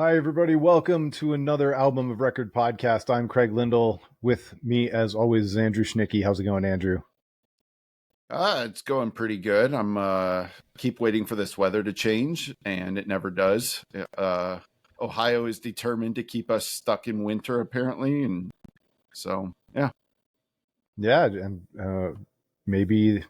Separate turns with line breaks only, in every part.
Hi, everybody. Welcome to another Album of Record podcast. I'm Craig Lindell. With me, as always, is Andrew Schnicke. How's it going, Andrew?
It's going pretty good. I'm keep waiting for this weather to change, and it never does. Ohio is determined to keep us stuck in winter, apparently, and so yeah.
Yeah, and maybe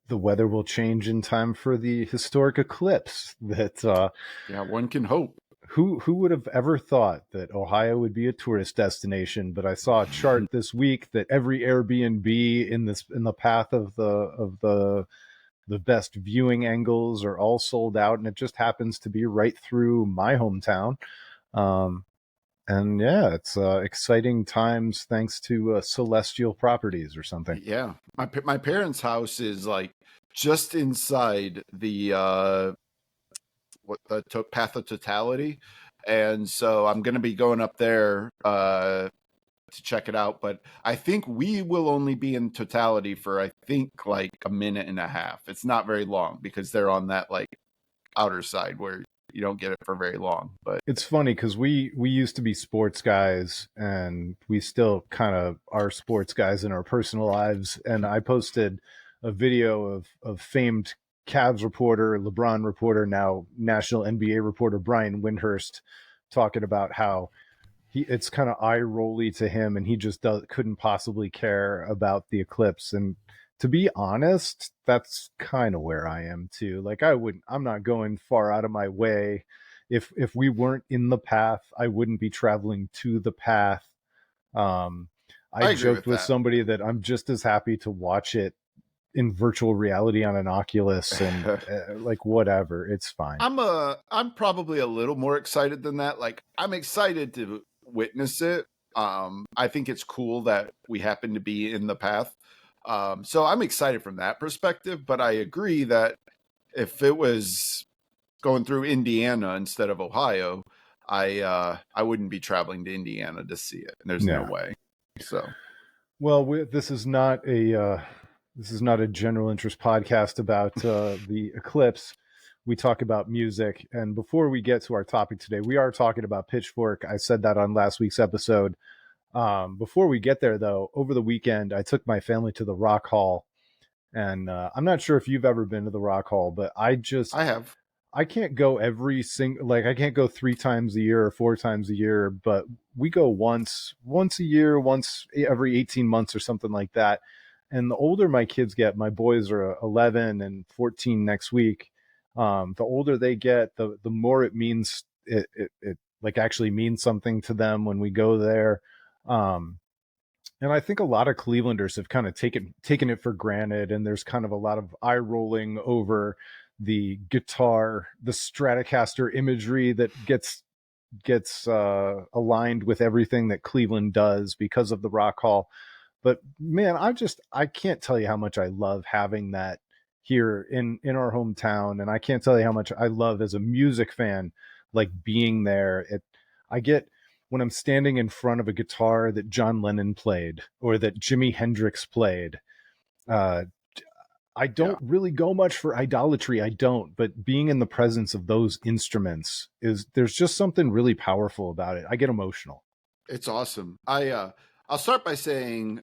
the weather will change in time for the historic eclipse.
Yeah, one can hope.
Who would have ever thought that Ohio would be a tourist destination? But I saw a chart this week that every Airbnb in the path of the best viewing angles are all sold out, and it just happens to be right through my hometown. And yeah, it's exciting times thanks to Celestial Properties or something.
Yeah, my parents' house is like just inside the path of totality, and so I'm going to be going up there to check it out, but I think we will only be in totality for I think like a minute and a half. It's not very long because they're on that like outer side where you don't get it for very long. But
it's funny because we used to be sports guys, and we still kind of are sports guys in our personal lives. And I posted a video of famed Cavs reporter, LeBron reporter, now national NBA reporter Brian Windhurst talking about how it's kind of eye rolly to him, and he just couldn't possibly care about the eclipse. And to be honest, that's kind of where I am too. Like I'm not going far out of my way. If we weren't in the path, I wouldn't be traveling to the path. I joked with somebody that I'm just as happy to watch it in virtual reality on an Oculus and like whatever, it's fine.
I'm probably a little more excited than that. Like I'm excited to witness it. I think it's cool that we happen to be in the path. So I'm excited from that perspective, but I agree that if it was going through Indiana instead of Ohio, I wouldn't be traveling to Indiana to see it. There's no way. So,
well, this is not a general interest podcast about the eclipse. We talk about music, and before we get to our topic today, we are talking about Pitchfork. I said that on last week's episode. Before we get there, though, over the weekend, I took my family to the Rock Hall, and I'm not sure if you've ever been to the Rock Hall, but I
have.
I can't go I can't go 3 times a year or 4 times a year, but we go once a year, once every 18 months or something like that. And the older my kids get, my boys are 11 and 14 next week. The older they get, the more it means it like actually means something to them when we go there. And I think a lot of Clevelanders have kind of taken it for granted, and there's kind of a lot of eye rolling over the guitar, the Stratocaster imagery that gets aligned with everything that Cleveland does because of the Rock Hall. But man, I can't tell you how much I love having that here in our hometown, and I can't tell you how much I love as a music fan, like being there. I get when I'm standing in front of a guitar that John Lennon played or that Jimi Hendrix played. I don't really go much for idolatry. I don't, but being in the presence of those instruments there's just something really powerful about it. I get emotional.
It's awesome. I'll start by saying,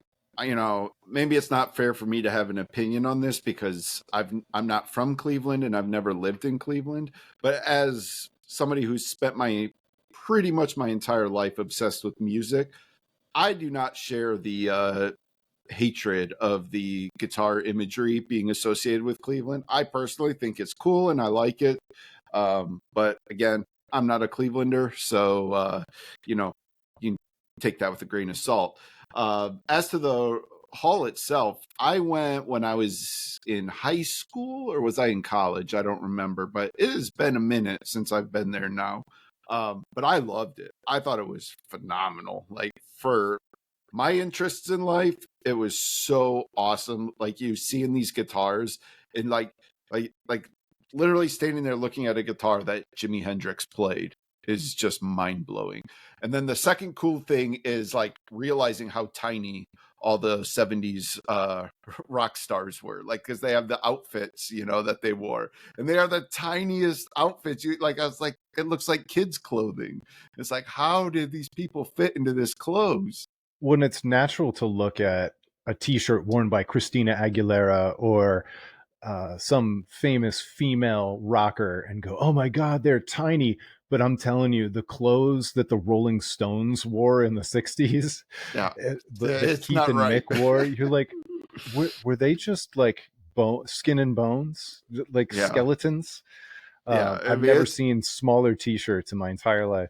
maybe it's not fair for me to have an opinion on this because I'm not from Cleveland and I've never lived in Cleveland, but as somebody who's spent pretty much my entire life obsessed with music, I do not share the hatred of the guitar imagery being associated with Cleveland. I personally think it's cool and I like it. But again, I'm not a Clevelander, so you can take that with a grain of salt. As to the hall itself, I went when I was in high school, or was I in college? I don't remember, but it has been a minute since I've been there now. But I loved it. I thought it was phenomenal. Like for my interests in life, it was so awesome. Like you seeing these guitars and like literally standing there looking at a guitar that Jimi Hendrix played is just mind blowing. And then the second cool thing is like realizing how tiny all the 70s rock stars were, like, because they have the outfits, that they wore, and they are the tiniest outfits. I was like, it looks like kids clothing. It's like, how did these people fit into this clothes?
When it's natural to look at a t-shirt worn by Christina Aguilera or some famous female rocker and go, oh my God, they're tiny. But I'm telling you, the clothes that the Rolling Stones wore in the 60s,
Yeah,
that
it's
Keith
not
and
right.
Mick wore, you're like, were they just like skin and bones, like
Yeah,
skeletons?
yeah. I
I've
mean,
never seen smaller t-shirts in my entire life.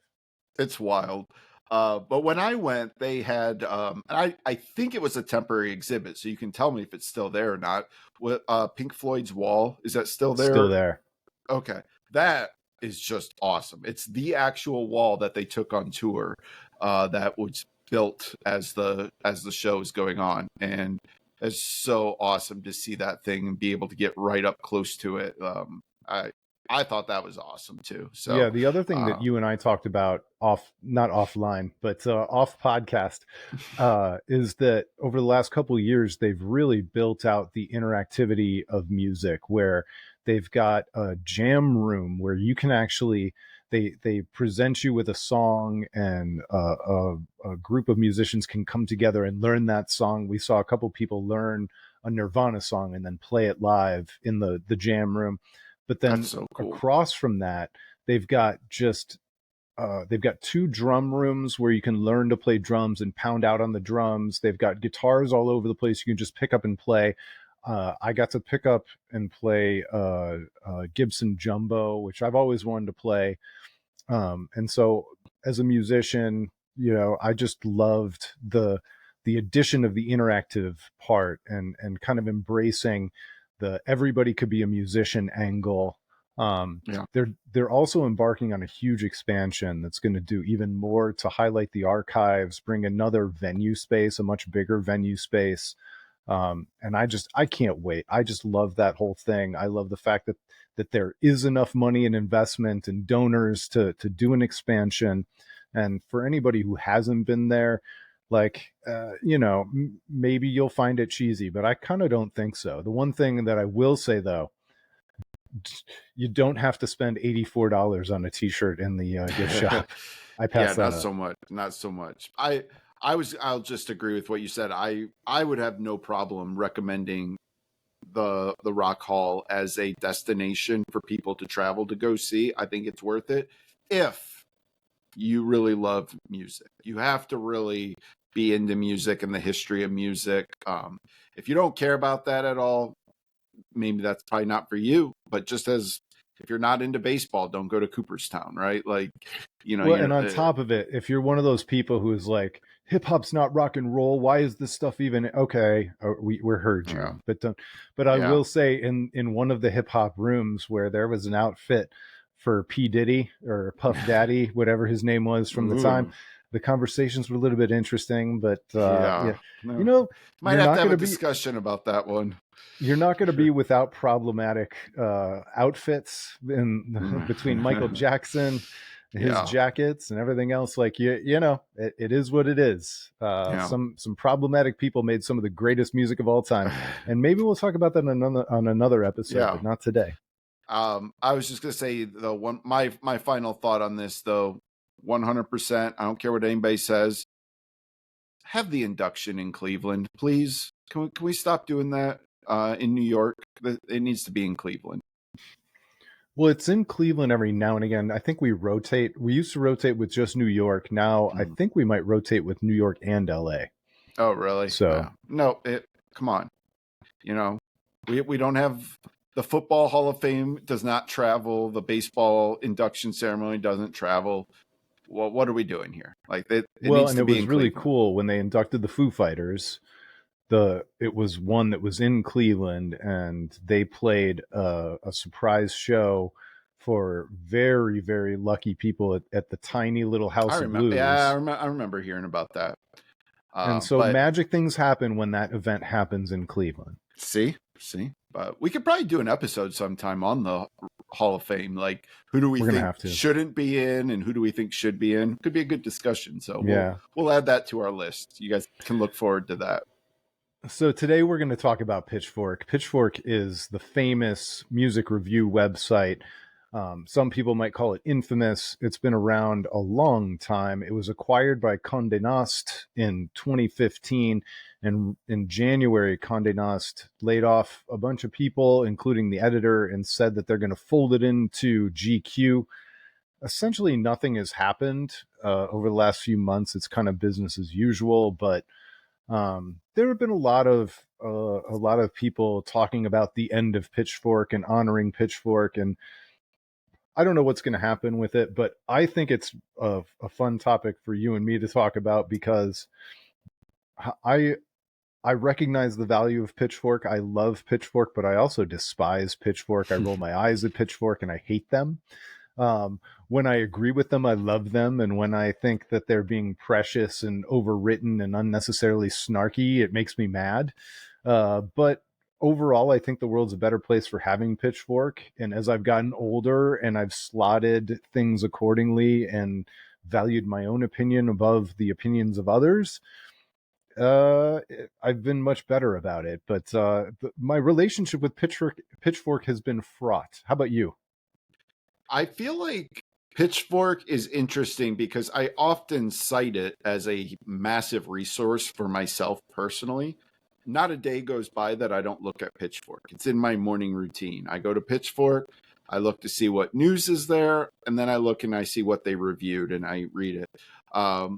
it's wild. But when I went, they had, and I think it was a temporary exhibit, so you can tell me if it's still there or not. With Pink Floyd's Wall, is that still
Still
there?
there.
Okay, that is just awesome. It's the actual wall that they took on tour, that was built as the show is going on, and it's so awesome to see that thing and be able to get right up close to it. I I thought that was awesome too.
Yeah,
So,
the other thing that
uh,
you and I talked about not offline, but off podcast, is that over the last couple of years, they've really built out the interactivity of music where they've got a jam room where you can actually, they present you with a song and a group of musicians can come together and learn that song. We saw a couple people learn a Nirvana song and then play it live in the jam room. But
that's
then
so cool.
across from that, they've got just they've got two drum rooms where you can learn to play drums and pound out on the drums. They've got guitars all over the place. You can just pick up and play. I got to pick up and play Gibson Jumbo, which I've always wanted to play. And so, as a musician, I just loved the addition of the interactive part and kind of embracing the everybody could be a musician angle.
Yeah.
They're also embarking on a huge expansion that's going to do even more to highlight the archives, bring another venue space, a much bigger venue space. And I can't wait. I just love that whole thing. I love the fact that there is enough money and investment and donors to do an expansion. And for anybody who hasn't been there, like, maybe you'll find it cheesy, but I kind of don't think so. The one thing that I will say though, you don't have to spend $84 on a t-shirt in the gift shop. I
Yeah,
pass that
not
up.
so much. Not so much. I'll just agree with what you said. I would have no problem recommending the Rock Hall as a destination for people to travel to go see. I think it's worth it if you really love music. You have to really be into music and the history of music. If you don't care about that at all, maybe that's probably not for you. But just as if you're not into baseball, don't go to Cooperstown, right? Like,
Well, and on top of it, if you're one of those people who is like, hip hop's not rock and roll, why is this stuff even okay? We heard
yeah,
you, but don't. But I
yeah.
will say, in one of the hip hop rooms where there was an outfit for P Diddy or Puff Daddy, whatever his name was from the time,
Ooh,
the conversations were a little bit interesting. But
yeah.
yeah, you
No,
know,
might
you're
have to
not
have
going
a
to be
discussion about that one.
you're not going to be without problematic outfits in between Michael Jackson, his
Yeah,
jackets, and everything else. Like it is what it is.
yeah.
Some problematic people made some of the greatest music of all time, and maybe we'll talk about that on another episode,
Yeah.
but not today.
I was just gonna say though, my final thought on this though, 100%. I don't care what anybody says. Have the induction in Cleveland, please. Can we stop doing that in New York? It needs to be in Cleveland.
Well, it's in Cleveland every now and again. I think we rotate. We used to rotate with just New York. Now I
Mm.
think we might rotate with New York and LA.
Oh, really?
So
Yeah. No, come on. We don't have the Football Hall of Fame does not travel. The baseball induction ceremony doesn't travel. Well, what are we doing here? Like it
well,
needs
and
to
it
be
was
in
really
Cleveland.
cool when they inducted the Foo Fighters. It was one that was in Cleveland, and they played a surprise show for very very lucky people at the tiny little
I
House of
remember. Yeah,
Blues.
I remember hearing about that.
And so
But
magic things happen when that event happens in Cleveland.
see. But we could probably do an episode sometime on the Hall of Fame. Like, who do we
We're gonna
think
have to.
shouldn't be in, and who do we think should be in? Could be a good discussion. So
Yeah.
we'll add that to our list. You guys can look forward to that.
So today we're going to talk about Pitchfork. Pitchfork is the famous music review website. Some people might call it infamous. It's been around a long time. It was acquired by Condé Nast in 2015. And in January, Condé Nast laid off a bunch of people, including the editor, and said that they're going to fold it into GQ. Essentially, nothing has happened over the last few months. It's kind of business as usual, but there have been a lot of people talking about the end of Pitchfork and honoring Pitchfork, and I don't know what's going to happen with it, but I think it's a fun topic for you and me to talk about because I I recognize the value of Pitchfork. I love Pitchfork, but I also despise Pitchfork. I roll my eyes at Pitchfork and I hate them. When I agree with them, I love them. And when I think that they're being precious and overwritten and unnecessarily snarky, it makes me mad. But overall, I think the world's a better place for having Pitchfork. And as I've gotten older and I've slotted things accordingly and valued my own opinion above the opinions of others, I've been much better about it. But my relationship with Pitchfork has been fraught. How about you?
I feel like Pitchfork is interesting because I often cite it as a massive resource for myself personally. Not a day goes by that I don't look at Pitchfork. It's in my morning routine. I go to Pitchfork, I look to see what news is there, and then I look and I see what they reviewed and I read it. Um,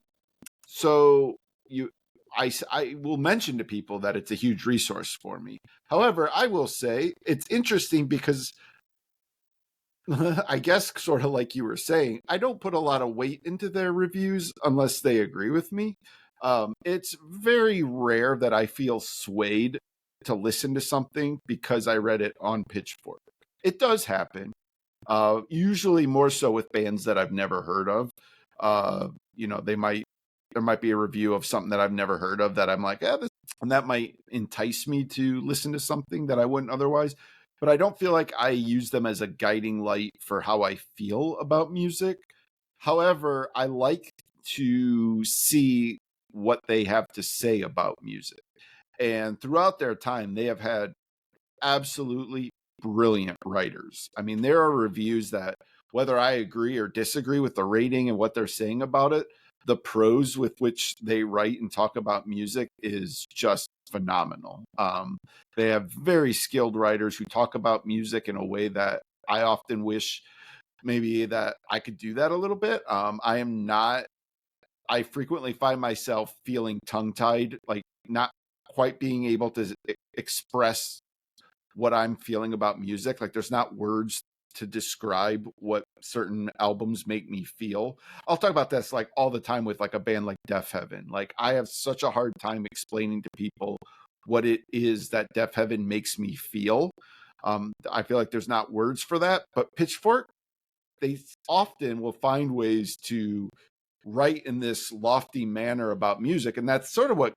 so you, I will mention to people that it's a huge resource for me. However, I will say it's interesting because I guess sort of like you were saying, I don't put a lot of weight into their reviews unless they agree with me. It's very rare that I feel swayed to listen to something because I read it on Pitchfork. It does happen, usually more so with bands that I've never heard of. They might there might be a review of something that I've never heard of that I'm like, and that might entice me to listen to something that I wouldn't otherwise. But I don't feel like I use them as a guiding light for how I feel about music. However, I like to see what they have to say about music. And throughout their time, they have had absolutely brilliant writers. I mean, there are reviews that, whether I agree or disagree with the rating and what they're saying about it, the prose with which they write and talk about music is just phenomenal. They have very skilled writers who talk about music in a way that I often wish maybe that I could do that a little bit. I am not, I frequently find myself feeling tongue tied, like not quite being able to express what I'm feeling about music. Like there's not words to describe what certain albums make me feel. I'll talk about this like all the time with like a band like Def Heaven. Like I have such a hard time explaining to people what it is that Def Heaven makes me feel. I feel like there's not words for that, but Pitchfork, they often will find ways to write in this lofty manner about music. And that's sort of what,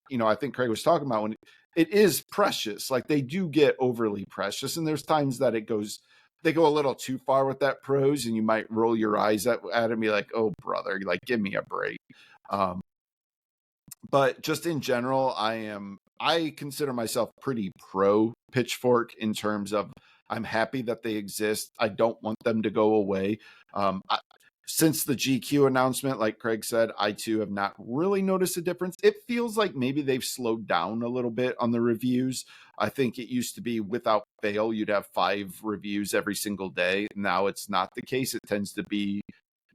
I think Craig was talking about when it is precious. Like they do get overly precious. And there's times that they go a little too far with that prose and you might roll your eyes at it and be like, oh brother, like give me a break. But just in general, I consider myself pretty pro Pitchfork in terms of I'm happy that they exist. I don't want them to go away. Since the GQ announcement, like Craig said, I too have not really noticed a difference. It feels like maybe they've slowed down a little bit on the reviews. I think it used to be without fail, you'd have 5 reviews every single day. Now it's not the case. It tends to be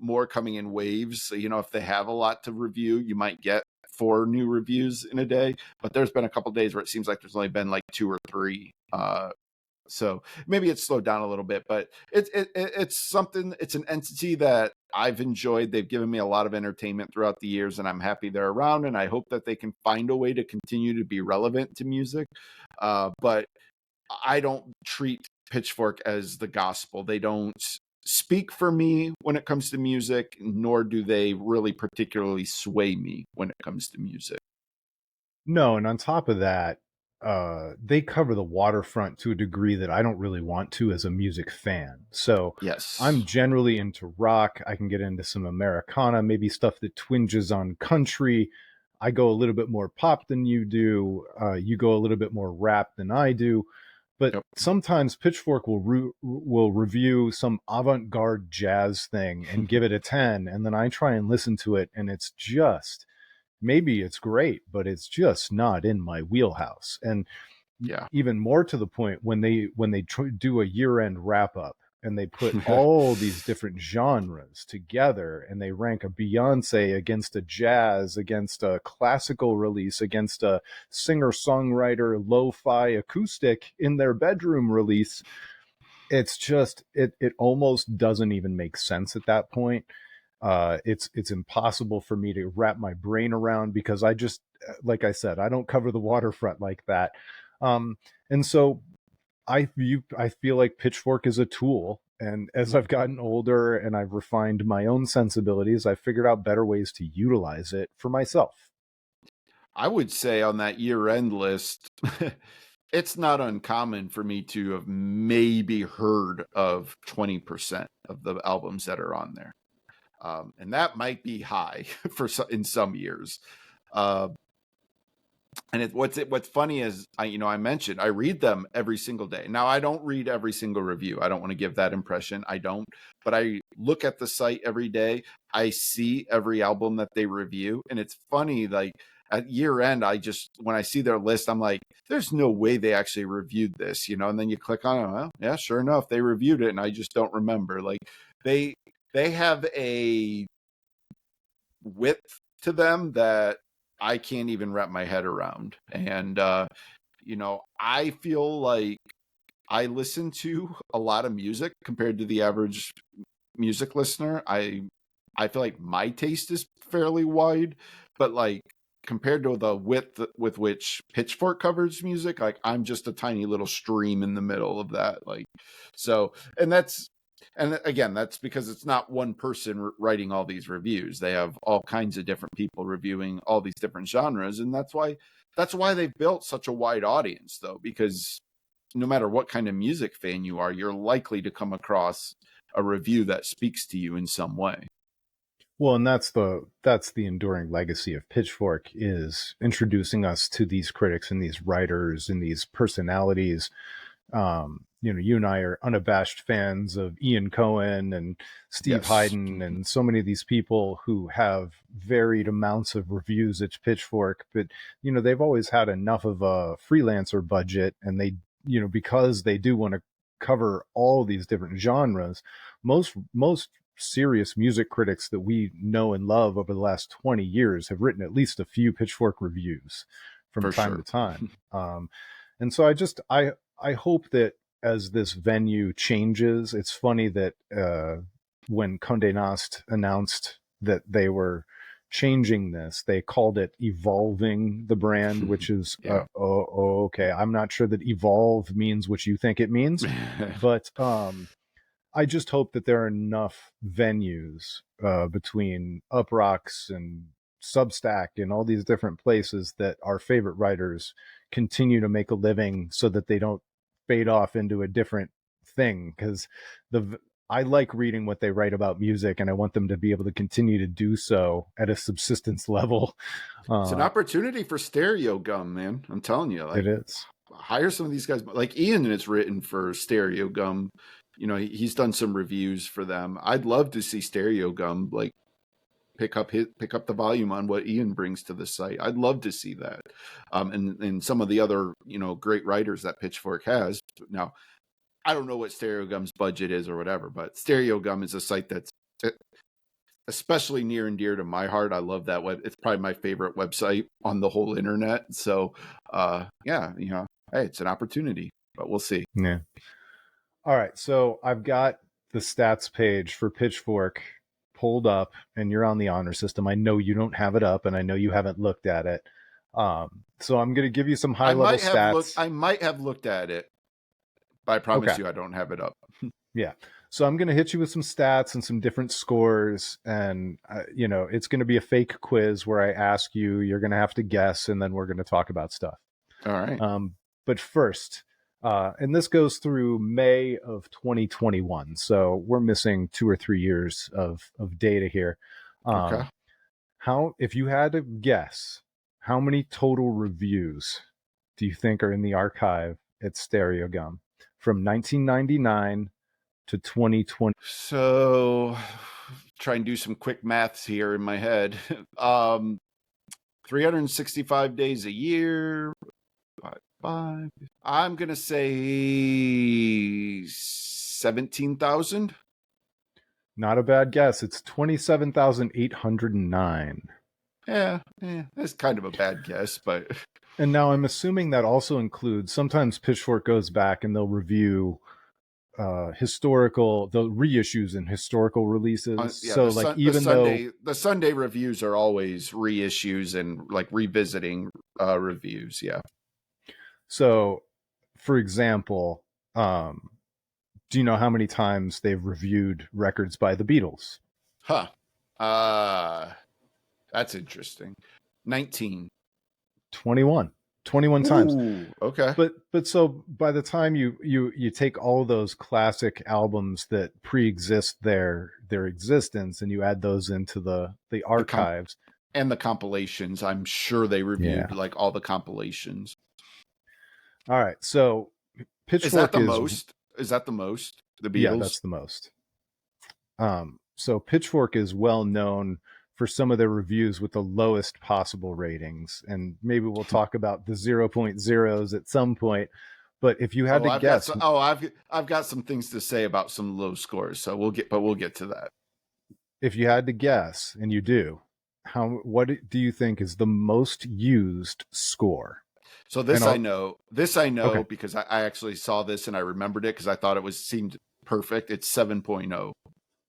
more coming in waves. So, if they have a lot to review, you might get 4 new reviews in a day. But there's been a couple days where it seems like there's only been like 2 or 3. So maybe it's slowed down a little bit, but it's something. It's an entity that I've enjoyed. They've given me a lot of entertainment throughout the years, and I'm happy they're around. And I hope that they can find a way to continue to be relevant to music. But I don't treat Pitchfork as the gospel. They don't speak for me when it comes to music, nor do they really particularly sway me when it comes to music.
No, and on top of that, they cover the waterfront to a degree that I don't really want to as a music fan. So I'm
Yes.
generally into rock. I can get into some Americana, maybe stuff that twinges on country. I go a little bit more pop than you do. You go a little bit more rap than I do. But
Yep.
sometimes Pitchfork will review some avant-garde jazz thing and give it a 10, and then I try and listen to it, and it's just, maybe it's great, but it's just not in my wheelhouse. And
Yeah.
even more to the point, when they do a year-end wrap up and they put all these different genres together and they rank a Beyonce against a jazz, against a classical release, against a singer-songwriter lo-fi acoustic in their bedroom release, it's just, it almost doesn't even make sense at that point. It's impossible for me to wrap my brain around, because I just, like I said, I don't cover the waterfront like that. And so I feel like Pitchfork is a tool, and as I've gotten older and I've refined my own sensibilities, I've figured out better ways to utilize it for myself.
I would say on that year-end list, it's not uncommon for me to have maybe heard of 20% of the albums that are on there. And that might be high in some years. Uh, and what's funny is I mentioned I read them every single day. Now I don't read every single review. I don't want to give that impression. I don't, but I look at the site every day. I see every album that they review, and it's funny. Like at year end, when I see their list, I'm like, there's no way they actually reviewed this, And then you click on it. Well, yeah, sure enough, they reviewed it, and I just don't remember. Like they have a width to them that I can't even wrap my head around. And I feel like I listen to a lot of music compared to the average music listener. I feel like my taste is fairly wide, but like compared to the width with which Pitchfork covers music, like I'm just a tiny little stream in the middle of that. Like, so, and again, that's because it's not one person writing all these reviews. They have all kinds of different people reviewing all these different genres, and that's why they've built such a wide audience, though, because no matter what kind of music fan you are, you're likely to come across a review that speaks to you in some way.
Well, and that's the enduring legacy of Pitchfork, is introducing us to these critics and these writers and these personalities. You and I are unabashed fans of Ian Cohen and Steve
Yes.
Hyden and so many of these people who have varied amounts of reviews at Pitchfork, but they've always had enough of a freelancer budget, and they, because they do want to cover all these different genres, most serious music critics that we know and love over the last 20 years have written at least a few Pitchfork reviews from
For
time to
sure.
time. And so I hope that as this venue changes, it's funny that when Condé Nast announced that they were changing this, they called it evolving the brand, which is
Yeah.
okay. I'm not sure that evolve means what you think it means, but I just hope that there are enough venues between Uprocks and Substack and all these different places that our favorite writers continue to make a living, so that they don't fade off into a different thing. Because I like reading what they write about music, and I want them to be able to continue to do so at a subsistence level.
It's an opportunity for Stereo Gum, man. I'm telling you, like,
It is.
hire some of these guys. Like Ian is written for Stereo Gum. He's done some reviews for them. I'd love to see Stereo Gum like pick up the volume on what Ian brings to the site. I'd love to see that. And some of the other, great writers that Pitchfork has. Now, I don't know what Stereo Gum's budget is or whatever, but Stereo Gum is a site that's especially near and dear to my heart. I love that web. It's probably my favorite website on the whole internet. So, yeah, hey, it's an opportunity, but we'll see.
Yeah. All right. So I've got the stats page for Pitchfork pulled up, and you're on the honor system. I know you don't have it up, and I know you haven't looked at it. So I'm going to give you some high level stats.
I might have looked at it, but I promise
Okay.
you I don't have it up.
Yeah. So I'm going to hit you with some stats and some different scores. And, it's going to be a fake quiz where I ask you, you're going to have to guess, and then we're going to talk about stuff.
All right.
But first, and this goes through May of 2021, so we're missing 2 or 3 years of data here.
Okay.
How, if you had to guess, how many total reviews do you think are in the archive at Stereogum from 1999 to 2020?
So try and do some quick maths here in my head. 365 days a year. Five. I'm gonna say 17,000.
Not a bad guess. It's 27,809.
Yeah, that's kind of a bad guess, but
And now I'm assuming that also includes, sometimes Pitchfork goes back and they'll review historical, the reissues and historical releases.
yeah,
So like, even though,
the Sunday reviews are always reissues and like revisiting reviews. Yeah.
so for example, do you know how many times they've reviewed records by the Beatles?
Huh. That's interesting. 19.
21 times.
Ooh, okay.
But so by the time you take all those classic albums that pre-exist their existence and you add those into the archives,
and the compilations, I'm sure they reviewed like all the compilations.
All right, so Pitchfork
most? Is that the most? The Beatles?
Yeah, that's the most. So Pitchfork is well known for some of their reviews with the lowest possible ratings, and maybe we'll talk about the 0.0s at some point. But if you had to guess,
I've got some things to say about some low scores, so we'll get to that.
If you had to guess, and you do, what do you think is the most used score?
So I know
Okay.
because I actually saw this and I remembered it because I thought it seemed perfect. It's 7.0.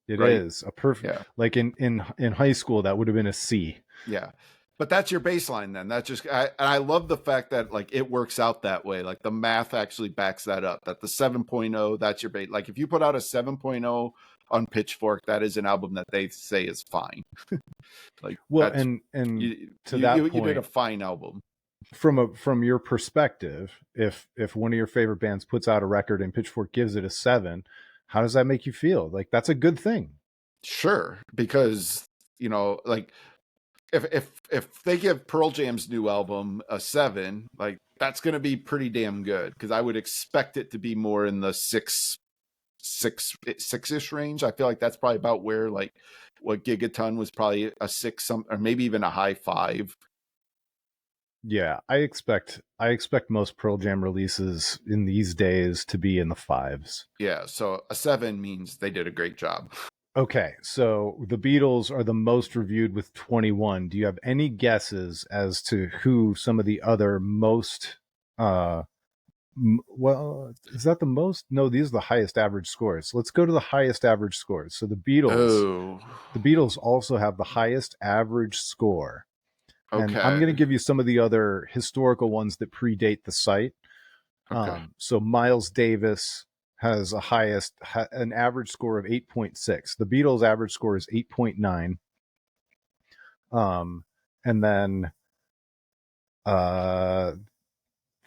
It
right?
is a perfect, yeah. Like in high school, that would have been a C.
Yeah. But that's your baseline then. That's just, I love the fact that like it works out that way. Like the math actually backs that up, that the 7.0, that's your base. Like if you put out a 7.0 on Pitchfork, that is an album that they say is fine. Like,
well, and you
did a fine album.
From your perspective, if one of your favorite bands puts out a record and Pitchfork gives it a 7, how does that make you feel? Like, that's a good thing.
Sure, because like if they give Pearl Jam's new album a 7, like that's going to be pretty damn good, because I would expect it to be more in the six-ish range. I feel like that's probably about where like what Gigaton was, probably a 6 or maybe even a high 5.
Yeah, I expect most Pearl Jam releases in these days to be in the 5s.
Yeah, so a 7 means they did a great job.
Okay, so the Beatles are the most reviewed with 21. Do you have any guesses as to who some of the other most well, is that the most? No, these are the highest average scores. Let's go to the highest average scores. So the Beatles also have the highest average score.
Okay.
And I'm going to give you some of the other historical ones that predate the site.
Okay.
So Miles Davis has an average score of 8.6. The Beatles' average score is 8.9. And then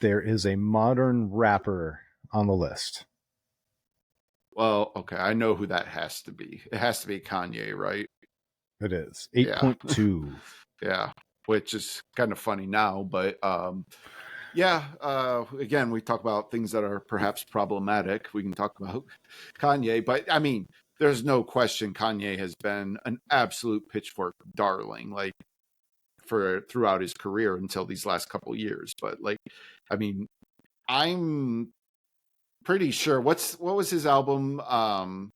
there is a modern rapper on the list.
Well, okay, I know who that has to be. It has to be Kanye, right?
It is 8.2.
Yeah, which is kind of funny now, but yeah, again, we talk about things that are perhaps problematic. We can talk about Kanye, but I mean, there's no question Kanye has been an absolute Pitchfork darling, like throughout his career until these last couple years. But like, I mean, I'm pretty sure what was his album? The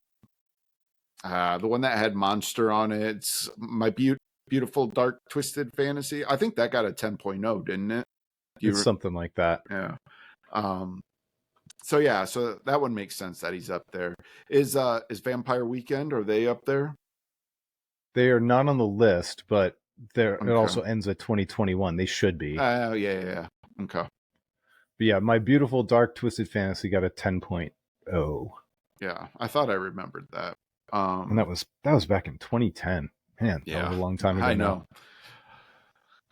one that had Monster on it. It's My Beautiful Dark Twisted Fantasy. I think that got a 10.0, didn't it?
It's something like that.
Yeah. So yeah, so that one makes sense that he's up there. Is Vampire Weekend, are they up there?
They are not on the list, but it also ends at 2021. They should be.
Oh, yeah. Okay.
But yeah, My Beautiful Dark Twisted Fantasy got a 10.0.
Yeah, I thought I remembered that.
And that was back in 2010. Man,
yeah,
that was a long time ago.
I know.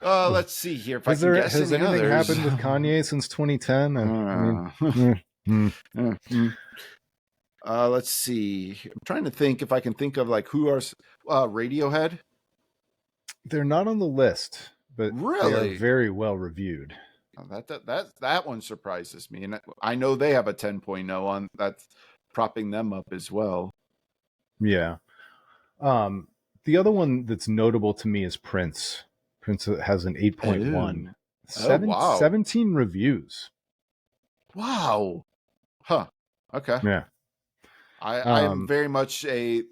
Let's see here if I can guess
Has
any
anything
others.
happened with Kanye since 2010?
Let's see. I'm trying to think if I can think of like who are Radiohead.
They're not on the list, but they are
Really?
very well reviewed.
That one surprises me, and I know they have a 10.0 on that's propping them up as well.
Yeah. The other one that's notable to me is Prince. Prince has an 8.1.
Oh, wow.
17 reviews.
Wow. Huh. Okay.
Yeah.
I'm very much a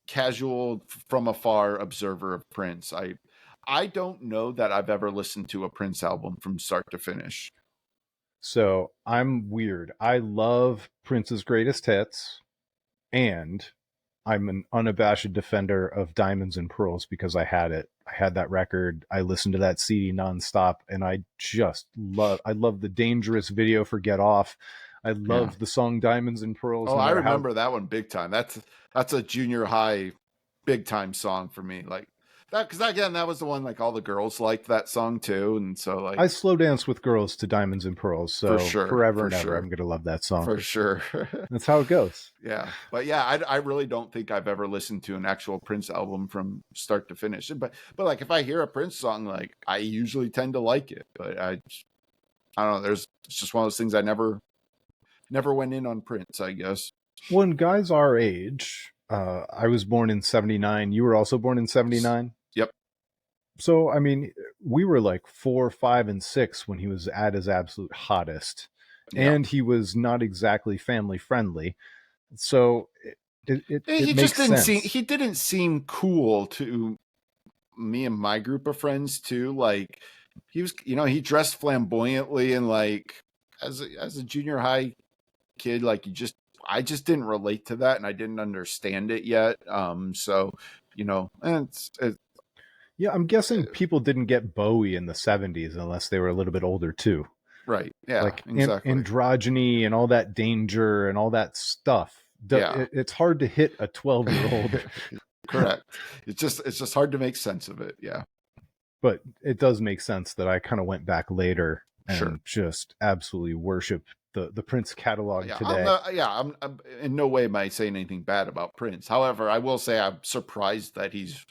casual from afar observer of Prince. I don't know that I've ever listened to a Prince album from start to finish.
So I'm weird. I love Prince's greatest hits, and I'm an unabashed defender of Diamonds and Pearls because I had it. I had that record. I listened to that CD nonstop, and I love the Dangerous video for Get Off. I love the song Diamonds and Pearls.
Oh,
No
I
matter
remember that one big time. That's a junior high big time song for me. Like that, because again, that was the one like all the girls liked that song too, and so like
I slow dance with girls to Diamonds and Pearls, so forever and ever, I'm gonna love that song
for sure.
That's how it goes.
Yeah, but yeah, I really don't think I've ever listened to an actual Prince album from start to finish. But like if I hear a Prince song, like I usually tend to like it. But I don't know. It's just one of those things I never went in on Prince, I guess.
When guys our age, I was born in 79. You were also born in 79?
Yep.
So, I mean, we were like 4, 5, and 6 when he was at his absolute hottest.
Yep.
And he was not exactly family friendly. So it
he
makes
just didn't
sense.
he didn't seem cool to me and my group of friends too. Like he was, he dressed flamboyantly and like as a junior high kid, like I just didn't relate to that and I didn't understand it yet. So, it's
yeah, I'm guessing people didn't get Bowie in the 70s unless they were a little bit older too.
Right. Yeah,
like
exactly.
androgyny and all that danger and all that stuff. It's hard to hit a 12-year-old.
Correct. It's just hard to make sense of it. Yeah.
But it does make sense that I kind of went back later and just absolutely worship the Prince catalog today.
I'm in no way am I saying anything bad about Prince. However, I will say I'm surprised that he's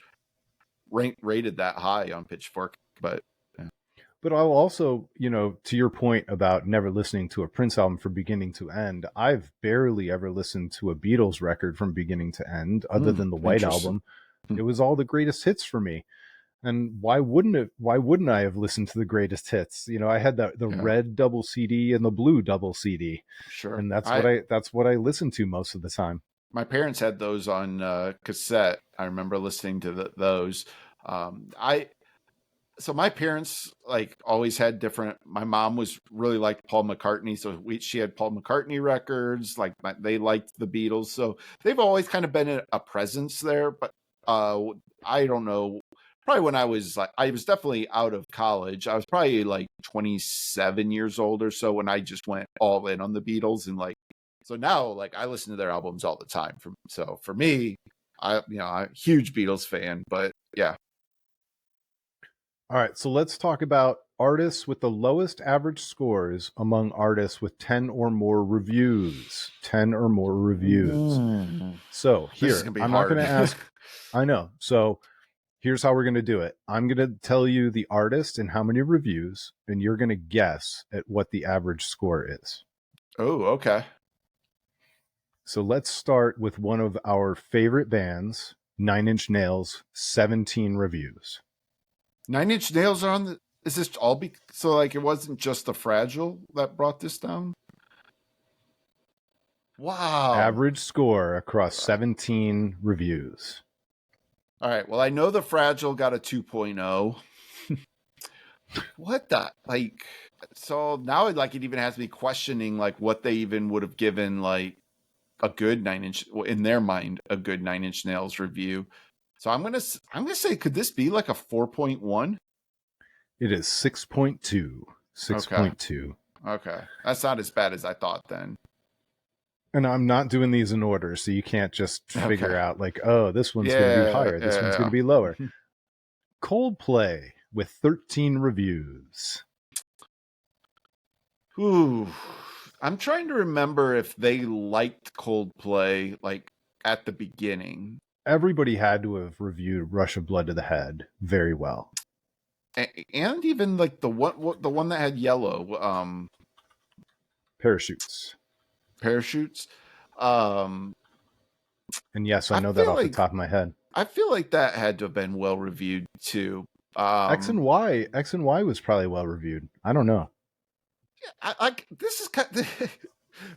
rated that high on Pitchfork. But
I'll also, to your point about never listening to a Prince album from beginning to end, I've barely ever listened to a Beatles record from beginning to end, other than the White Album. It was all the greatest hits for me. And why wouldn't I have listened to the greatest hits? I had the red double CD and the blue double CD.
Sure.
And that's what I listened to most of the time.
My parents had those on cassette. I remember listening to those. So my parents like always had different. My mom was really liked Paul McCartney, so she had Paul McCartney records. Like they liked the Beatles, so they've always kind of been a presence there. But I don't know. Probably when I was definitely out of college. I was probably like 27 years old or so when I just went all in on the Beatles, and like so now like I listen to their albums all the time. So for me, I'm a huge Beatles fan, but yeah.
All right, so let's talk about artists with the lowest average scores among artists with 10 or more reviews. 10 or more reviews. So here, I'm not going to ask. I know. So here's how we're going to do it. I'm going to tell you the artist and how many reviews, and you're going to guess at what the average score is.
Oh, okay.
So let's start with one of our favorite bands, 9 Inch Nails, 17 reviews.
9 Inch Nails are on the. Is this all so like it wasn't just the Fragile that brought this down? Wow.
Average score across 17 reviews.
All right. Well, I know the Fragile got a 2.0. What the like? So now it even has me questioning like what they even would have given like a good 9 Inch in their mind, a good 9 Inch Nails review. So I'm gonna say, could this be like a 4.1?
It is 6.2. 6.2.
Okay. That's not as bad as I thought then.
And I'm not doing these in order, so you can't just figure out like, oh, this one's going to be higher, this one's going to be lower. Coldplay with 13 reviews.
Ooh, I'm trying to remember if they liked Coldplay like at the beginning.
Everybody had to have reviewed Rush of Blood to the Head very well.
And even like the one that had yellow
Parachutes.
Um
And yes, I know that off the top of my head.
I feel like that had to have been well reviewed too.
X and Y was probably well reviewed. I don't know.
This is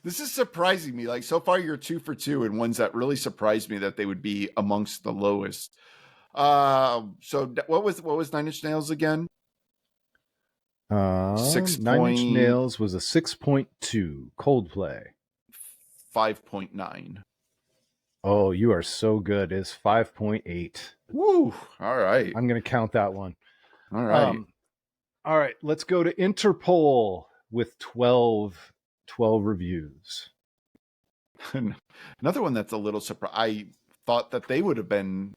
this is surprising me. Like so far, you're 2 for 2, and ones that really surprised me that they would be amongst the lowest. So what was Nine Inch Nails again?
9 Inch Nails was a 6.2. Coldplay
5.9.
Oh, you are so good. It's 5.8.
Woo! All right.
I'm going to count that one.
All right.
All right. Let's go to Interpol with 12 reviews.
Another one that's a little surprised. I thought that they would have been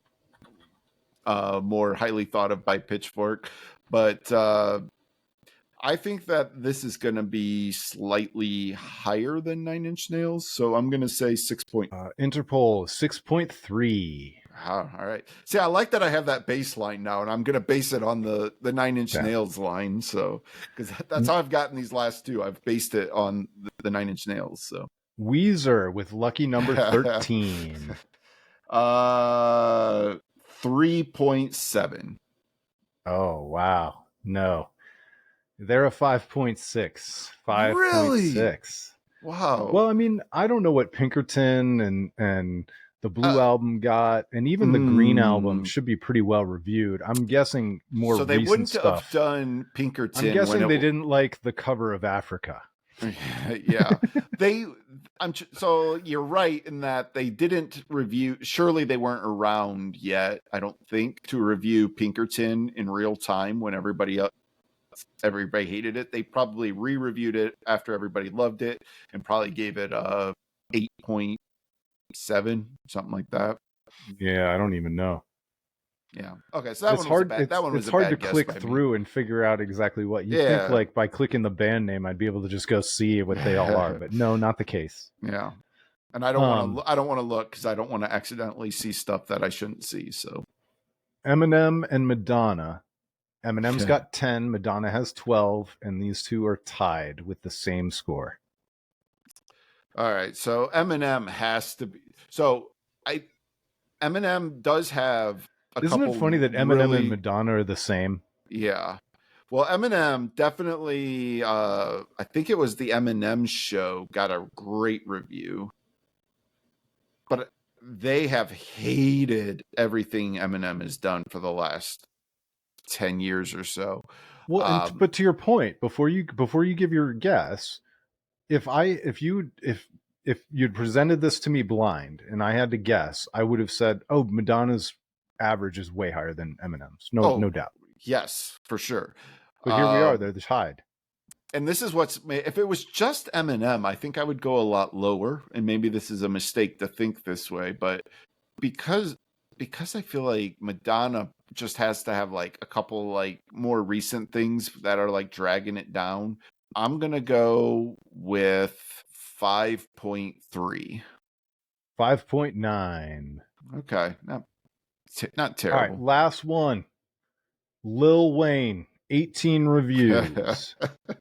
more highly thought of by Pitchfork, but I think that this is going to be slightly higher than Nine Inch Nails, so I'm going to say 6.
Interpol 6.3.
All right. See, I like that I have that baseline now, and I'm going to base it on the Nine Inch Nails line. So, because that's how I've gotten these last two. I've based it on the Nine Inch Nails. So,
Weezer with lucky number 13.
3.7.
Oh, wow. No. They're a 5.6. 5.6.
Really? Wow.
Well, I mean, I don't know what Pinkerton and the Blue album got, and even the Green album should be pretty well reviewed. I'm guessing more recent stuff. So they wouldn't have
done Pinkerton.
I'm guessing they didn't like the cover of Africa.
Yeah. So you're right in that they didn't review. Surely they weren't around yet, I don't think, to review Pinkerton in real time when everybody hated it. They probably re-reviewed it after everybody loved it and probably gave it a 8.7, something like that.
Yeah, I don't even know.
Yeah. Okay, so that
it's
one
hard.
was a bad, that one was
it's hard to
guess
click through and figure out exactly what you think. Like by clicking the band name, I'd be able to just go see what they all are. But no, not the case.
Yeah, and I don't want to. I don't want to look because I don't want to accidentally see stuff that I shouldn't see. So,
Eminem and Madonna. Eminem's got 10, Madonna has 12, and these two are tied with the same score.
All right, so Eminem has to be. So Eminem does have.
Isn't it funny that Eminem and Madonna are the same?
Yeah. Well, Eminem definitely, I think it was the Eminem show, got a great review. But they have hated everything Eminem has done for the last 10 years or so.
Well, but to your point, before you give your guess, if you'd presented this to me blind and I had to guess, I would have said, "Oh, Madonna's average is way higher than Eminem's." No doubt.
Yes, for sure.
But here we are; they're tied.
And this is if it was just Eminem, I think I would go a lot lower. And maybe this is a mistake to think this way, but because I feel like Madonna just has to have like a couple like more recent things that are like dragging it down. I'm gonna go with 5.3.
5.9.
Okay, not terrible.
All right, last one. Lil Wayne, 18 reviews,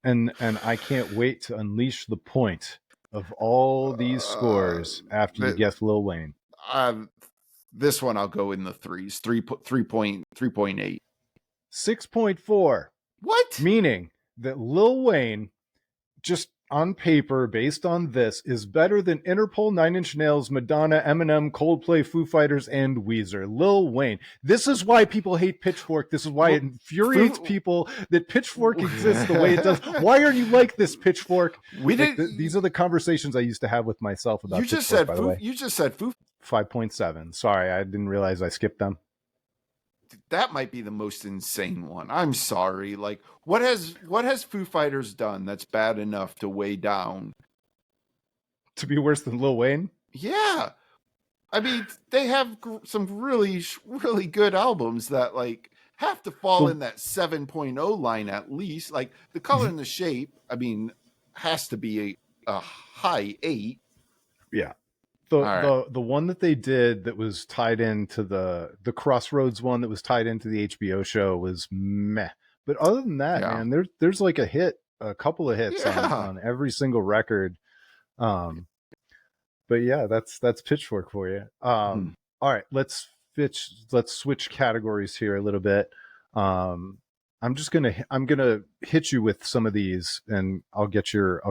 and I can't wait to unleash the point of all these scores after you guess Lil Wayne.
This one I'll go in the threes. 3.8.
6.4.
What?
Meaning that Lil Wayne, just on paper, based on this, is better than Interpol, Nine Inch Nails, Madonna, Eminem, Coldplay, Foo Fighters, and Weezer. Lil Wayne. This is why people hate Pitchfork. This is why it infuriates people that Pitchfork exists the way it does. Why are you like this, Pitchfork? These are the conversations I used to have with myself about Pitchfork, by the way.
You just said Foo.
5.7. Sorry, I didn't realize I skipped them.
That might be the most insane one. I'm sorry. Like, what has Foo Fighters done that's bad enough to weigh down?
To be worse than Lil Wayne?
Yeah. I mean, they have some really, really good albums that like have to fall in that 7.0 line at least. Like the color and the shape, I mean, has to be a high 8.
Yeah.
All right.
The one that they did that was tied into the Crossroads one that was tied into the HBO show was meh. But other than that,
Yeah.
man, there's like a couple of hits
Yeah.
on every single record. But yeah, that's Pitchfork for you. All right, let's switch categories here a little bit. I'm gonna hit you with some of these, and I'll get your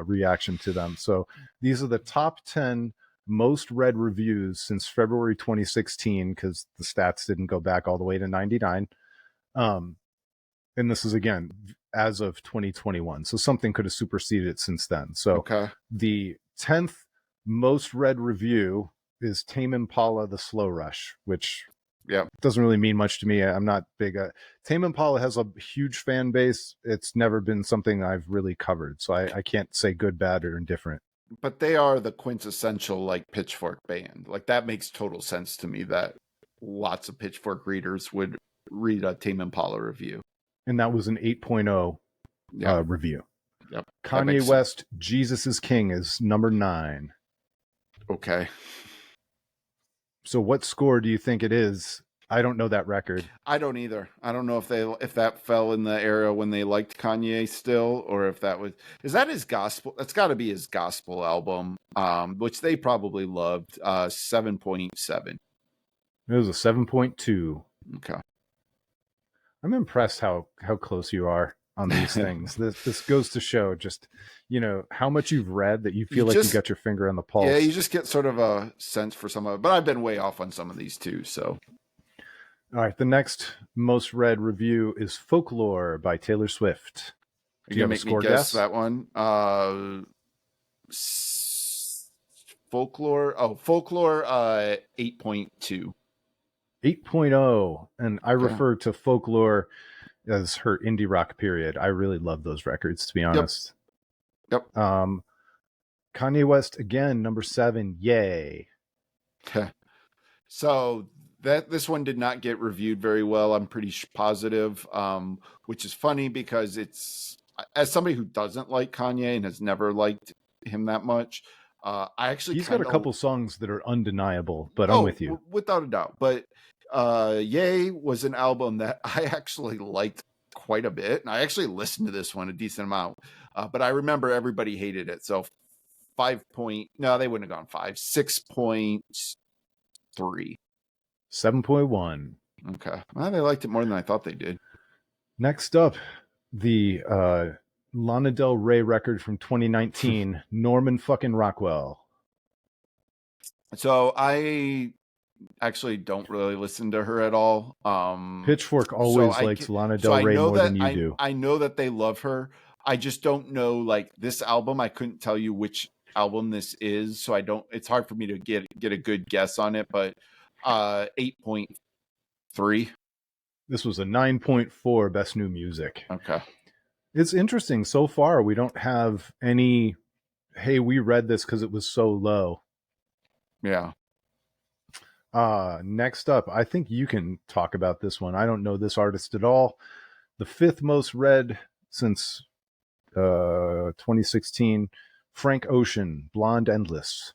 reaction to them. So these are the top 10 most read reviews since February 2016, because the stats didn't go back all the way to 99. And this is again as of 2021, so something could have superseded it since then. So
Okay.
the 10th most read review is Tame Impala The Slow Rush, which doesn't really mean much to me. I'm not big. Tame Impala has a huge fan base. It's never been something I've really covered, so I can't say good, bad, or indifferent.
But they are the quintessential like Pitchfork band. Like that makes total sense to me that lots of Pitchfork readers would read a Tame Impala review.
And that was an 8.0 review.
Yep.
Kanye West, Jesus is King is number 9.
Okay.
So what score do you think it is? I don't know that record.
I don't either. I don't know if that fell in the era when they liked Kanye still, or if that is that his gospel? That's got to be his gospel album, which they probably loved. 7.7.
It was a 7.2.
Okay.
I'm impressed how close you are on these things. This goes to show just, how much you've read that you feel like you got your finger on the pulse.
Yeah, you just get sort of a sense for some of it. But I've been way off on some of these too. So,
all right, the next most read review is Folklore by Taylor Swift.
Do you have a score guess that one? Folklore 8.2.
8.0, and I refer to Folklore as her indie rock period. I really love those records, to be honest.
Yep.
Kanye West again, number 7. Yay.
So this one did not get reviewed very well. I'm pretty positive, which is funny because it's, as somebody who doesn't like Kanye and has never liked him that much, he's
got a couple songs that are undeniable, but I'm with you
without a doubt. But Yay was an album that I actually liked quite a bit, and I actually listened to this one a decent amount. But I remember everybody hated it, so 5 point. No, they wouldn't have gone 5. 6.3.
7.1.
Okay, well, they liked it more than I thought they did.
Next up, the Lana Del Rey record from 2019, Norman fucking Rockwell.
So I actually don't really listen to her at all.
Pitchfork always likes Lana Del Rey more than you do.
I know that they love her. I just don't know, like, this album. I couldn't tell you which album this is, so it's hard for me to get a good guess on it, but 8.3.
This was a 9.4 best new music.
Okay.
It's interesting. So far, we don't have any, hey, we read this because it was so low.
Yeah.
Next up, I think you can talk about this one. I don't know this artist at all. The 5th most read since 2016, Frank Ocean, Blonde Endless.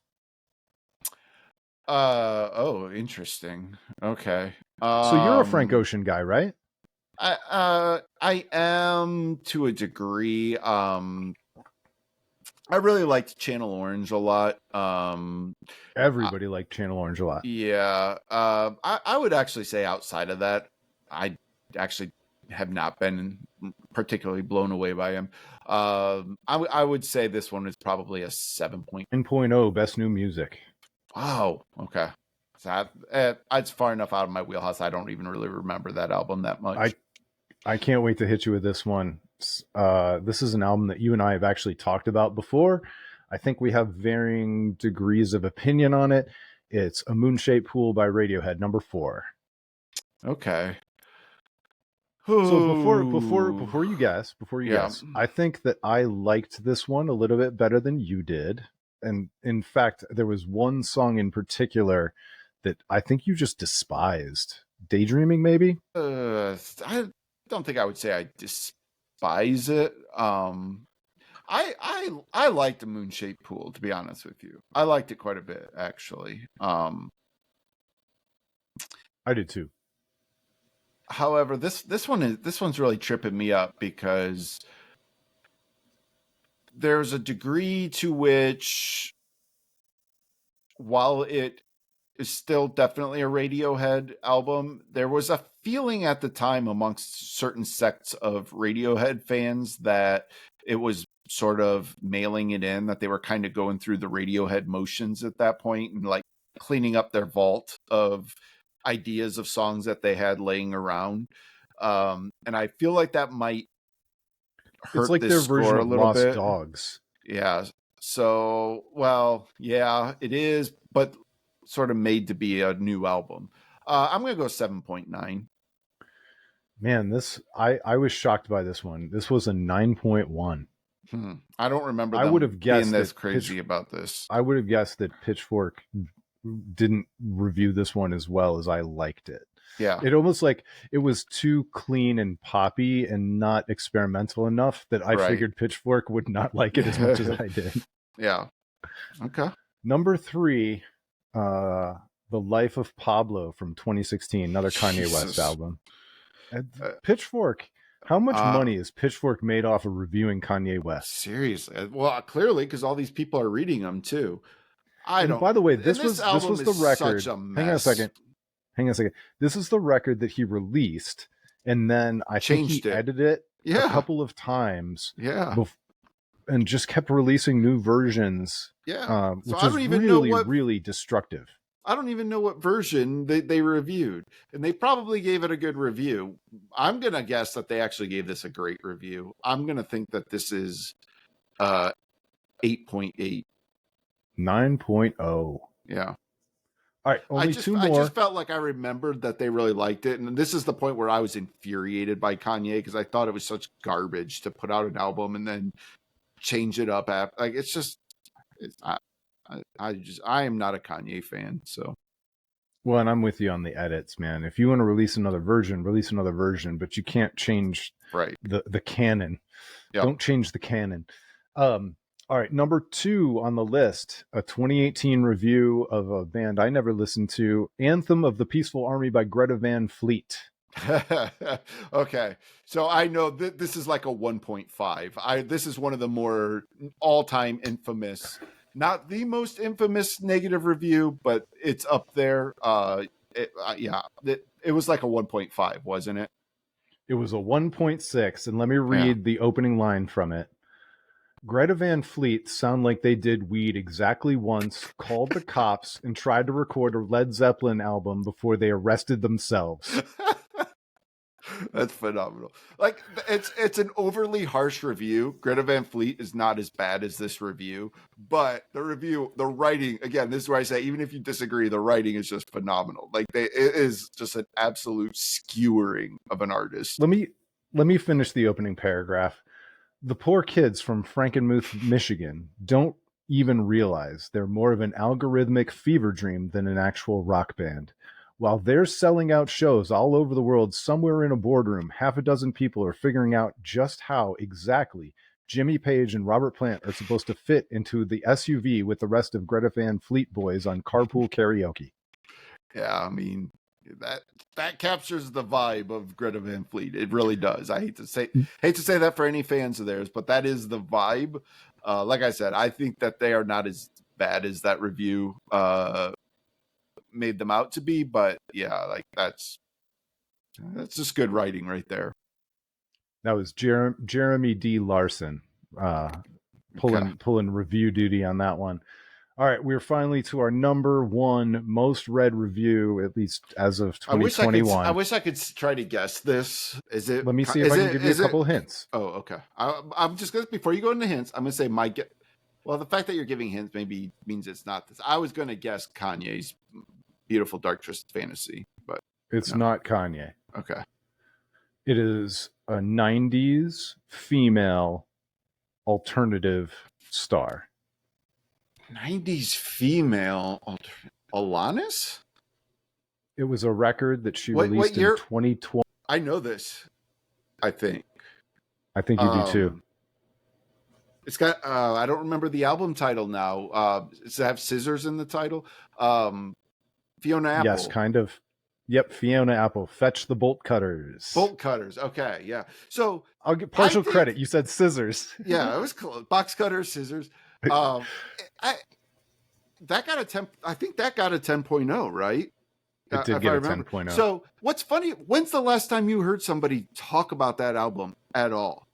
Oh, interesting. Okay.
So you're a Frank Ocean guy, right?
I am to a degree. I really liked Channel Orange a lot.
Everybody liked Channel Orange a lot.
Yeah. I would actually say outside of that, I actually have not been particularly blown away by him. I would say this one is probably a
7.0 best new music.
Oh, okay. So it's far enough out of my wheelhouse. I don't even really remember that album that much.
I can't wait to hit you with this one. This is an album that you and I have actually talked about before. I think we have varying degrees of opinion on it. It's A Moon-Shaped Pool by Radiohead, number 4.
Okay.
So before you guess, I think that I liked this one a little bit better than you did. And in fact, there was one song in particular that I think you just despised. Daydreaming, maybe.
I don't think I would say I despise it. I liked the Moon Shaped Pool, to be honest with you. I liked it quite a bit, actually.
I did too.
However, this one's really tripping me up because there's a degree to which, while it is still definitely a Radiohead album, there was a feeling at the time amongst certain sects of Radiohead fans that it was sort of mailing it in, that they were kind of going through the Radiohead motions at that point and like cleaning up their vault of ideas of songs that they had laying around. And I feel like that might
It's
hurt
like
this
their
score
version
a
of
little
Lost
bit.
Dogs.
Yeah. So, well, yeah, it is, but sort of made to be a new album. I'm going to go 7.9.
Man, I was shocked by this one. This was a 9.1.
I don't remember
I would
them
have
being
guessed
this
that
crazy about this.
I would have guessed that Pitchfork didn't review this one as well as I liked it.
Yeah.
It almost like it was too clean and poppy and not experimental enough that I figured Pitchfork would not like it as much as I did.
Yeah. Okay.
Number 3, The Life of Pablo from 2016, another Kanye West album. Pitchfork. How much money is Pitchfork made off of reviewing Kanye West?
Seriously. Well, clearly, because all these people are reading them too.
By the way, this was the record.
Such a mess.
Hang on a second. This is the record that he released, and then I think he edited it a couple of times.
Yeah.
And just kept releasing new versions.
Yeah.
So which is really destructive.
I don't even know what version they reviewed, and they probably gave it a good review. I'm going to guess that they actually gave this a great review. I'm going to think that this is 8.8.
9.0.
Yeah.
All right, only two more. I
just felt like I remembered that they really liked it, and this is the point where I was infuriated by Kanye because I thought it was such garbage to put out an album and then change it up. Like it's just, I am not a Kanye fan. So,
well, and I'm with you on the edits, man. If you want to release another version, but you can't change the canon. Yep. Don't change the canon. All right, number 2 on the list, a 2018 review of a band I never listened to, Anthem of the Peaceful Army by Greta Van Fleet.
Okay, so I know this is like a 1.5. This is one of the more all-time infamous, not the most infamous negative review, but it's up there. It was like a 1.5, wasn't it?
It was a 1.6, and let me read the opening line from it. Greta Van Fleet sound like they did weed exactly once, called the cops, and tried to record a Led Zeppelin album before they arrested themselves.
That's phenomenal. Like it's an overly harsh review. Greta Van Fleet is not as bad as this review, but the writing, again, this is where I say, even if you disagree, the writing is just phenomenal. Like it is just an absolute skewering of an artist.
Let me finish the opening paragraph. The poor kids from Frankenmuth, Michigan, don't even realize they're more of an algorithmic fever dream than an actual rock band. While they're selling out shows all over the world, somewhere in a boardroom, half a dozen people are figuring out just how exactly Jimmy Page and Robert Plant are supposed to fit into the SUV with the rest of Greta Van Fleet boys on Carpool Karaoke.
Yeah, I mean, that captures the vibe of Greta Van Fleet. It really does. I hate to say that for any fans of theirs, but that is the vibe. Like I said, I think that they are not as bad as that review made them out to be, but yeah, like that's just good writing right there.
That was Jeremy D. Larson pulling review duty on that one. All right, we're finally to our number 1 most read review, at least as of 2021.
I wish I could try to guess this. Is it?
Let me see if I can give you a couple hints.
Oh, okay. I'm just going to, before you go into hints, I'm going to say my guess. Well, the fact that you're giving hints maybe means it's not this. I was going to guess Kanye's Beautiful Dark Twisted Fantasy, but
it's not Kanye.
Okay.
It is a 90s female alternative star.
90s female Alanis?
It was a record that she
What
released in
year?
2020.
I know this. I think.
I think you do too.
It's got. I don't remember the album title now. Does it have scissors in the title? Fiona
Yes,
Apple.
kind of. Yep, Fiona Apple. Fetch the bolt cutters.
Bolt cutters. Okay, yeah. So
I'll get
I
partial
think,
credit. You said scissors.
yeah, it was close. Box cutters, scissors. Um, I that got a 10. I think that got a 10.0, right?
It did
If I
get a
remember.
10.0.
So what's funny? When's the last time you heard somebody talk about that album at all?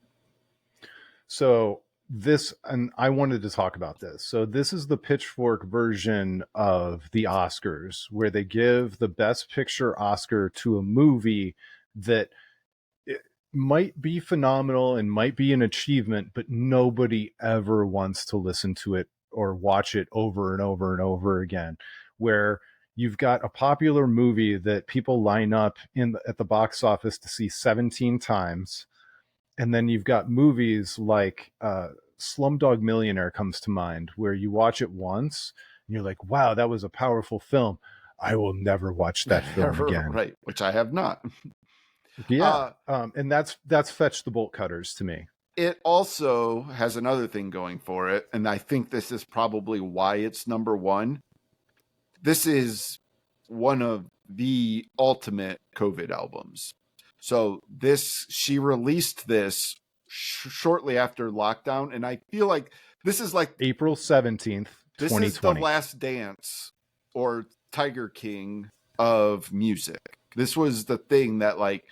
So this, and I wanted to talk about this. So this is the Pitchfork version of the Oscars, where they give the Best Picture Oscar to a movie that it might be phenomenal and might be an achievement, but nobody ever wants to listen to it or watch it over and over and over again. Where you've got a popular movie that people line up at the box office to see 17 times, and then you've got movies like Slumdog Millionaire comes to mind, where you watch it once and you're like, wow, that was a powerful film. I will never watch that film again.
Right, which I have not.
Yeah. And that's Fetch the Bolt Cutters to me.
It also has another thing going for it, and I think this is probably why it's number one. This is one of the ultimate COVID albums. So she released this shortly after lockdown, and I feel like this is like
April 17th,
this
2020.
is the last dance or Tiger King of music. This was the thing that, like,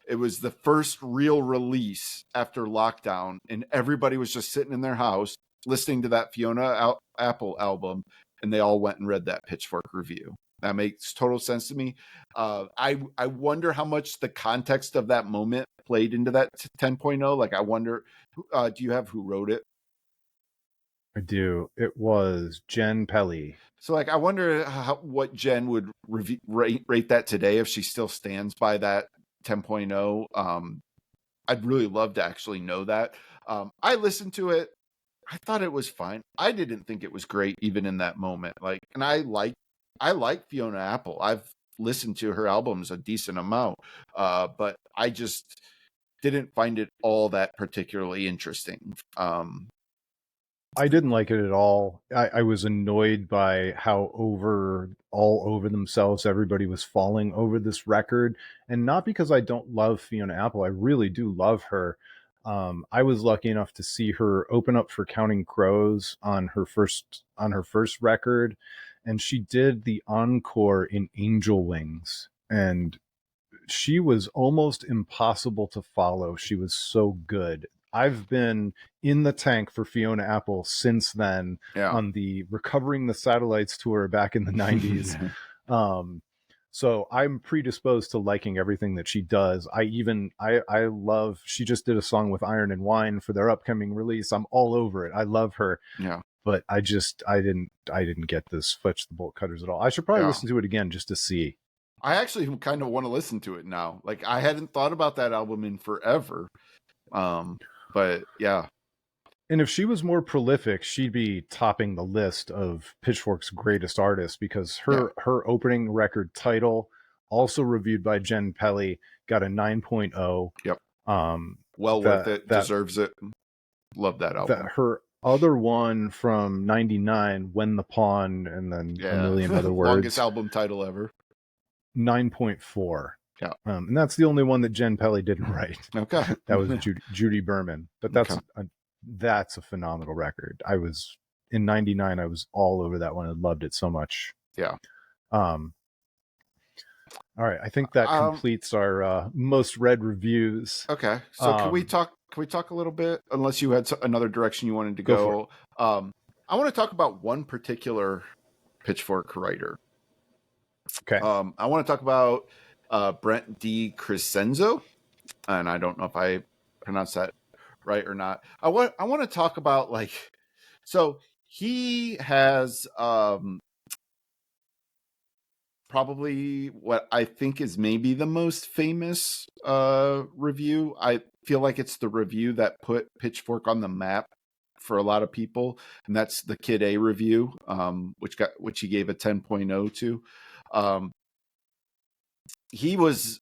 it was the first real release after lockdown, and everybody was just sitting in their house listening to that Fiona Apple album, and they all went and read that Pitchfork review. That makes total sense to me. I wonder how much the context of that moment played into that 10.0. Like, I wonder, do you have who wrote it?
I do. It was Jen Pelly.
So, like, I wonder what Jen would rate that today if she still stands by that 10.0. I'd really love to actually know that. I listened to it. I thought it was fine. I didn't think it was great even in that moment. Like, and I like Fiona Apple. I've listened to her albums a decent amount, but I just didn't find it all that particularly interesting.
I didn't like it at all. I was annoyed by how all over themselves everybody was falling over this record. And not because I don't love Fiona Apple. I really do love her. I was lucky enough to see her open up for Counting Crows on her first record, and she did the encore in Angel Wings, and she was almost impossible to follow. She was so good. I've been in the tank for Fiona Apple since then, on the Recovering the Satellites tour back in the 90s. So I'm predisposed to liking everything that she does. I love, she just did a song with Iron and Wine for their upcoming release. I'm all over it. I love her.
Yeah.
But I didn't get this Fetch the Bolt Cutters at all. I should probably listen to it again just to see.
I actually kind of want to listen to it now. Like, I hadn't thought about that album in forever. But yeah.
And if she was more prolific, she'd be topping the list of Pitchfork's greatest artists, because her opening record, Title, also reviewed by Jen Pelly, got a 9.0.
Yep. Well worth it. Deserves it. Love that album.
Her other one from 99, When the Pawn, and then a million other words.
Longest album title ever.
9.4.
Yeah.
And that's the only one that Jen Pelly didn't write.
Okay.
That was Judy Berman. But that's a phenomenal record. I was in 99. I was all over that one. I loved it so much.
Yeah.
All right. I think that completes our most read reviews.
Okay. So can we talk a little bit, unless you had another direction you wanted to go? I want to talk about one particular Pitchfork writer.
Okay.
I want to talk about Brent D. Crescenzo, and I don't know if I pronounced that right or not. I want to talk about, like, so he has probably what I think is maybe the most famous review. I feel like it's the review that put Pitchfork on the map for a lot of people, and that's the Kid A review, which he gave a 10.0 to. he was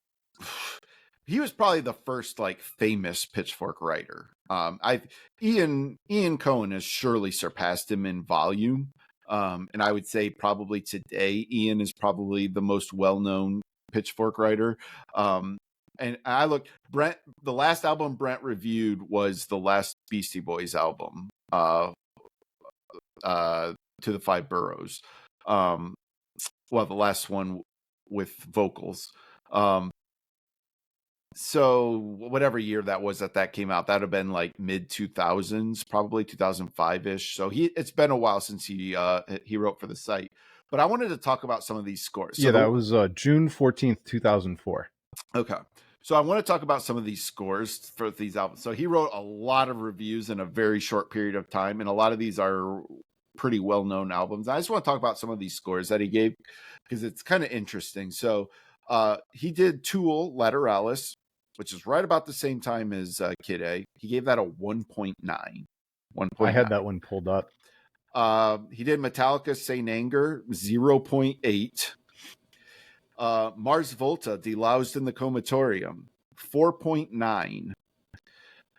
probably the first like famous Pitchfork writer. I Ian Cohen has surely surpassed him in volume. And I would say probably today, Ian is probably the most well-known Pitchfork writer. And I looked, the last album Brent reviewed was the last Beastie Boys album, To the Five Boroughs. Well, the last one with vocals. So whatever year that was that came out, that would have been like mid 2000s, probably 2005-ish. So it's been a while since he wrote for the site. But I wanted to talk about some of these scores. So
that was June 14th, 2004.
Okay. So I want to talk about some of these scores for these albums. So he wrote a lot of reviews in a very short period of time, and a lot of these are pretty well-known albums. I just want to talk about some of these scores that he gave because it's kind of interesting. So he did Tool, Lateralis, which is right about the same time as Kid A. He gave that a 1.9. 1.9.
I had that one pulled up.
He did Metallica, Saint Anger, 0.8. Mars Volta, Deloused in the Comatorium, 4.9.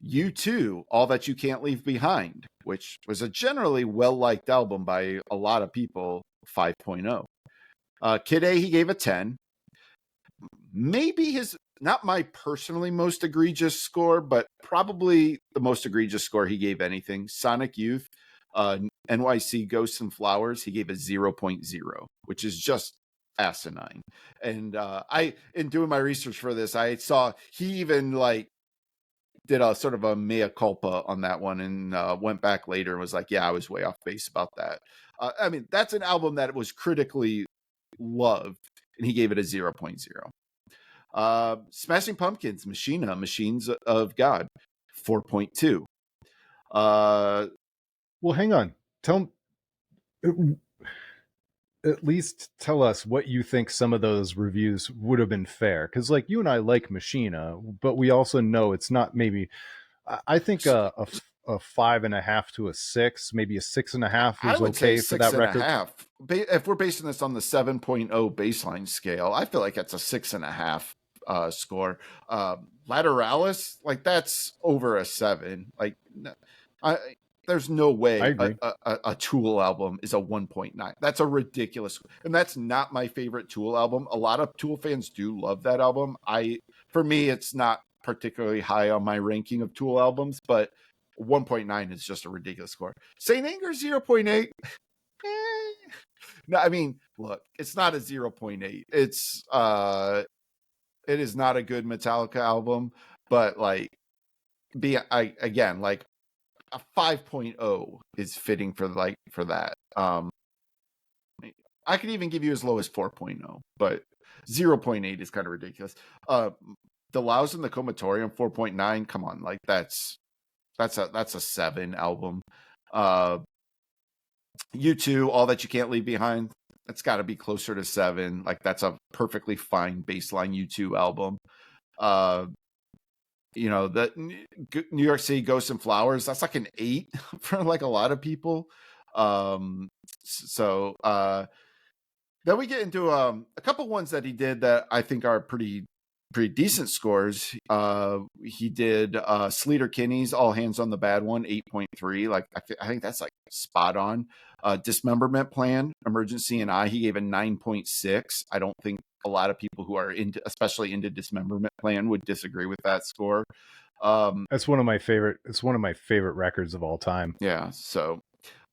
U2, All That You Can't Leave Behind, which was a generally well-liked album by a lot of people, 5.0. Kid A, he gave a 10. Maybe not my personally most egregious score, but probably the most egregious score he gave anything. Sonic Youth, NYC Ghosts and Flowers, he gave a 0.0, which is just asinine. And in doing my research for this, I saw he even like did a sort of a mea culpa on that one and went back later and was like, yeah, I was way off base about that. I mean, that's an album that was critically loved, and he gave it a 0.0. Smashing Pumpkins, Machina, Machines of God, 4.2.
Well, hang on. At least tell us what you think some of those reviews would have been fair. Because, like, you and I like Machina, but we also know it's not maybe. I think a 5.5 to a 6, maybe a 6.5 is okay for that record.
6.5. If we're basing this on the 7.0 baseline scale, I feel like that's a 6.5 score. Lateralis, like that's over a 7. Like, there's no way a Tool album is a 1.9. That's a ridiculous, and that's not my favorite Tool album. A lot of Tool fans do love that album. For me, it's not particularly high on my ranking of Tool albums, but 1.9 is just a ridiculous score. Saint Anger 0.8. No, I mean, look, it's not a 0.8. It is not a good Metallica album, but like, again, like a 5.0 is fitting for that. I could even give you as low as 4.0, but 0.8 is kind of ridiculous. Deloused in the Comatorium, 4.9. Come on, like that's a 7 album. U2, All That You Can't Leave Behind, that's got to be closer to 7. Like that's a perfectly fine baseline U2 album. The New York City Ghosts and Flowers, that's like an 8 for like a lot of people. Then we get into a couple ones that he did that I think are pretty decent scores. He did Sleater Kinney's All Hands on the Bad One, 8.3. Like I think that's like spot on. Dismemberment Plan, Emergency and I, he gave a 9.6. I don't think a lot of people who are especially into Dismemberment Plan would disagree with that score.
That's one of my favorite. It's one of my favorite records of all time.
Yeah. So,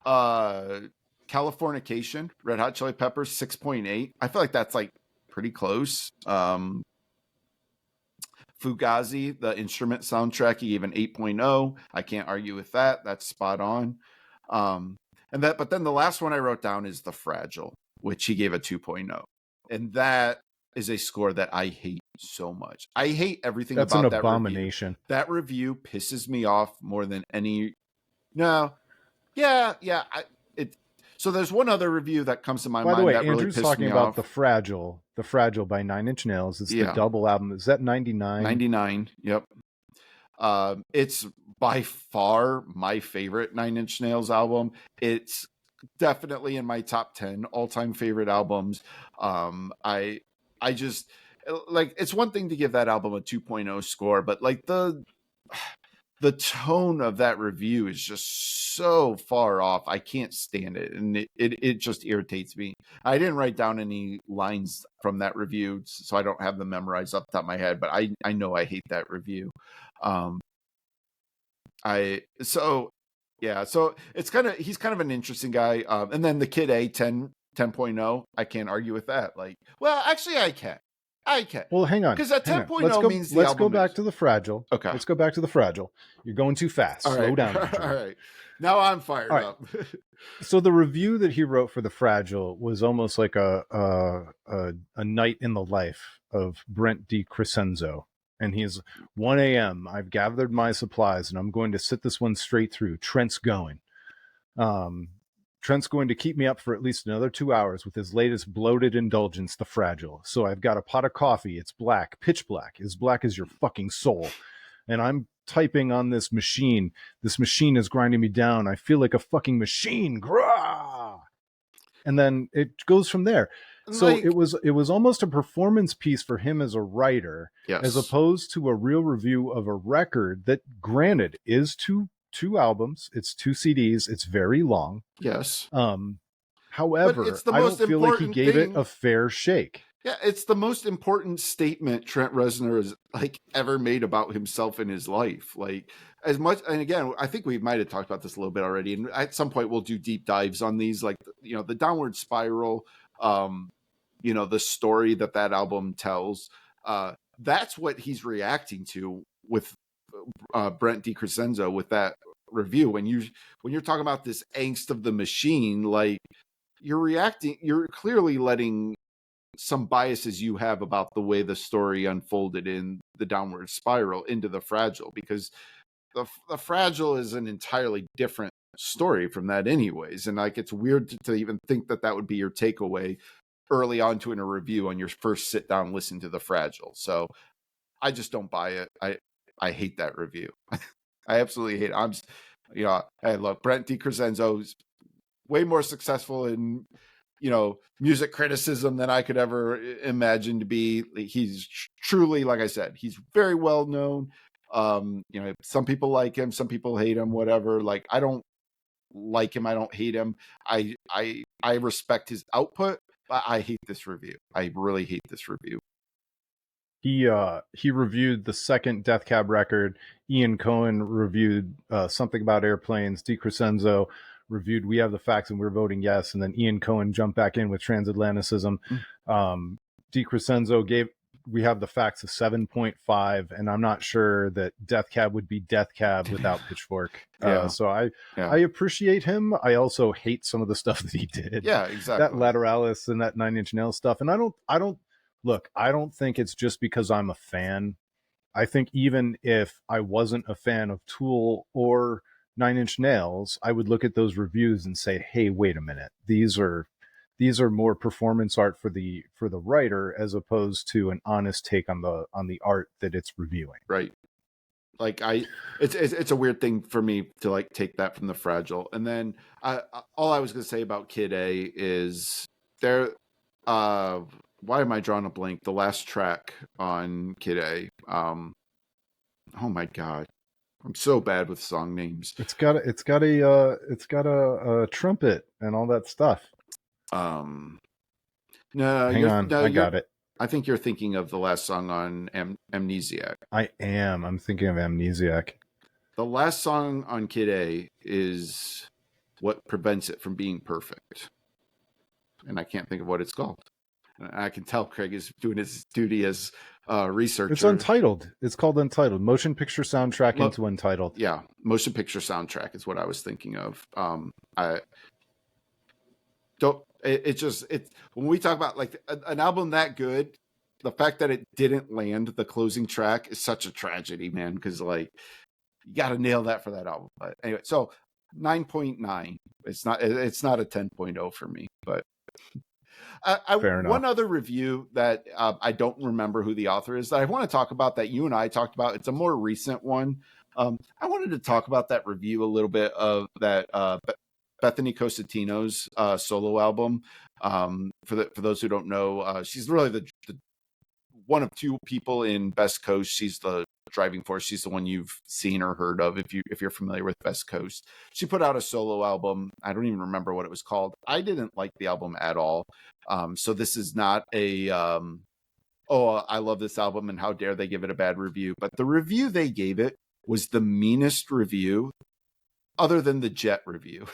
Californication, Red Hot Chili Peppers, 6.8. I feel like that's like pretty close. Fugazi, the instrument soundtrack, he gave an 8.0. I can't argue with that. That's spot on. But then the last one I wrote down is The Fragile, which he gave a 2.0. And that is a score that I hate so much. I hate everything about that review. That's an
abomination.
That review pisses me off more than any. No. Yeah. So there's one other review that comes to my mind. By the way, that Andrew's really talking about
The Fragile by Nine Inch Nails. It's the double album. Is that 99?
99. Yep. It's by far my favorite Nine Inch Nails album. It's definitely in my top 10 all-time favorite albums. I just, like it's one thing to give that album a 2.0 score, but like the tone of that review is just so far off. I can't stand it, and it just irritates me. I didn't write down any lines from that review, so I don't have them memorized off the top of my head, but I know I hate that review. So it's he's kind of an interesting guy. And then the Kid A 10.0, I can't argue with that. Like, well, actually I can.
Well, hang on.
Because that 10.0 means
let's go back to the Fragile.
Okay.
Let's go back to the Fragile. You're going too fast.
All right.
Slow down.
All right. Now I'm fired up.
So the review that he wrote for the Fragile was almost like a night in the life of Brent DiCrescenzo. And he's 1 a.m. I've gathered my supplies and I'm going to sit this one straight through. Trent's going. Trent's going to keep me up for at least another 2 hours with his latest bloated indulgence, the Fragile. So I've got a pot of coffee. It's black, pitch black, as black as your fucking soul. And I'm typing on this machine. This machine is grinding me down. I feel like a fucking machine. Grah! And then it goes from there. So like, it was almost a performance piece for him as a writer,
yes,
as opposed to a real review of a record that, granted, is two albums. It's 2 CDs. It's very long.
Yes.
However, I don't feel like he gave it a fair shake.
Yeah, it's the most important statement Trent Reznor has like ever made about himself in his life. Like as much, and again, I think we might have talked about this a little bit already. And at some point, we'll do deep dives on these, like the Downward Spiral. The story that album tells. That's what he's reacting to with Brent DiCrescenzo with that review. When you're talking about this angst of the machine, like you're clearly letting some biases you have about the way the story unfolded in the Downward Spiral into the Fragile, because the Fragile is an entirely different story from that anyways. And like, it's weird to even think that would be your takeaway early on to in a review on your first sit down listen to the Fragile. So I just don't buy it. I hate that review. I absolutely hate it. Hey, look, Brent DiCrescenzo's way more successful in music criticism than I could ever imagine to be. He's truly, like I said, he's very well known. Some people like him, some people hate him, whatever. Like, I don't like him, I don't hate him. I respect his output, but I hate this review. I really hate this review.
He reviewed the second Death Cab record. Ian Cohen reviewed Something About Airplanes. DiCrescenzo reviewed We Have the Facts and We're Voting Yes. And then Ian Cohen jumped back in with Transatlanticism. DiCrescenzo gave We Have the Facts a 7.5, and I'm not sure that Death Cab would be Death Cab without Pitchfork. So I appreciate him. I also hate some of the stuff that he did.
Yeah, exactly.
That Lateralis and that 9 Inch Nails stuff. And I don't think it's just because I'm a fan. I think even if I wasn't a fan of Tool or 9 Inch Nails, I would look at those reviews and say, hey, wait a minute. These are more performance art for the writer as opposed to an honest take on the art that it's reviewing.
Right. Like it's a weird thing for me to like take that from the Fragile. And then all I was going to say about Kid A is there. Why am I drawing a blank? The last track on Kid A. Oh my God. I'm so bad with song names.
It's got a trumpet and all that stuff.
No,
hang on, I got it.
I think you're thinking of the last song on Amnesiac.
I am. I'm thinking of Amnesiac.
The last song on Kid A is what prevents it from being perfect, and I can't think of what it's called. And I can tell Craig is doing his duty as researcher.
It's Untitled. It's called Untitled. Motion picture soundtrack into Untitled.
Yeah, motion picture soundtrack is what I was thinking of. I don't. It when we talk about like an album that good, the fact that it didn't land the closing track is such a tragedy, man. Because like you got to nail that for that album. But anyway, so 9.9. It's not a 10.0 for me, but.
Fair enough.
One other review that I don't remember who the author is that I want to talk about that you and I talked about. It's a more recent one. I wanted to talk about that review a little bit of that Bethany Cosentino's solo album. For those who don't know, she's really the one of two people in Best Coast. She's the driving force. She's the one you've seen or heard of if you're familiar with Best Coast. She put out a solo album. I don't even remember what it was called. I didn't like the album at all. So this is not a I love this album and how dare they give it a bad review. But the review they gave it was the meanest review other than the Jet review.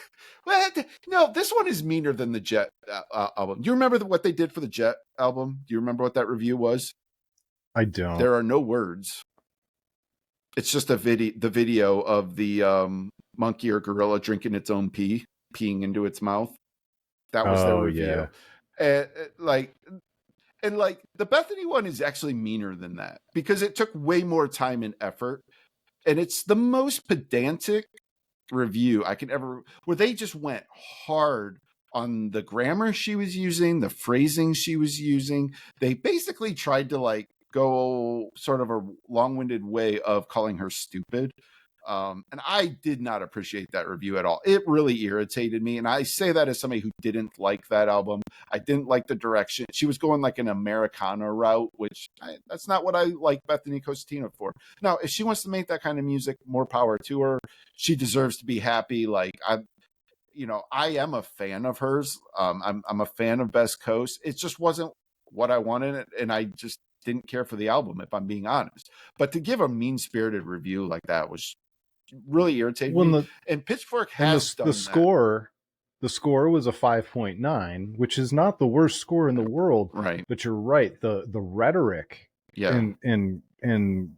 Well, no, this one is meaner than the Jet album. Do you remember what they did for the Jet album? Do you remember what that review was?
I don't.
There are no words. It's just the video of the monkey or gorilla drinking its own pee, peeing into its mouth. That was their review. Yeah. And the Bethany one is actually meaner than that because it took way more time and effort. And it's the most pedantic review I could ever, where they just went hard on the grammar she was using, the phrasing she was using. They basically tried to go sort of a long-winded way of calling her stupid. And I did not appreciate that review at all. It really irritated me. And I say that as somebody who didn't like that album. I didn't like the direction. She was going like an Americana route, which that's not what I like Bethany Cosentino for. Now, if she wants to make that kind of music, more power to her. She deserves to be happy. I am a fan of hers. I'm a fan of Best Coast. It just wasn't what I wanted. And I just didn't care for the album, if I'm being honest. But to give a mean-spirited review like that was really irritated me. And Pitchfork has done
the score. The score was a 5.9, which is not the worst score in the world.
Right.
But you're right. The rhetoric and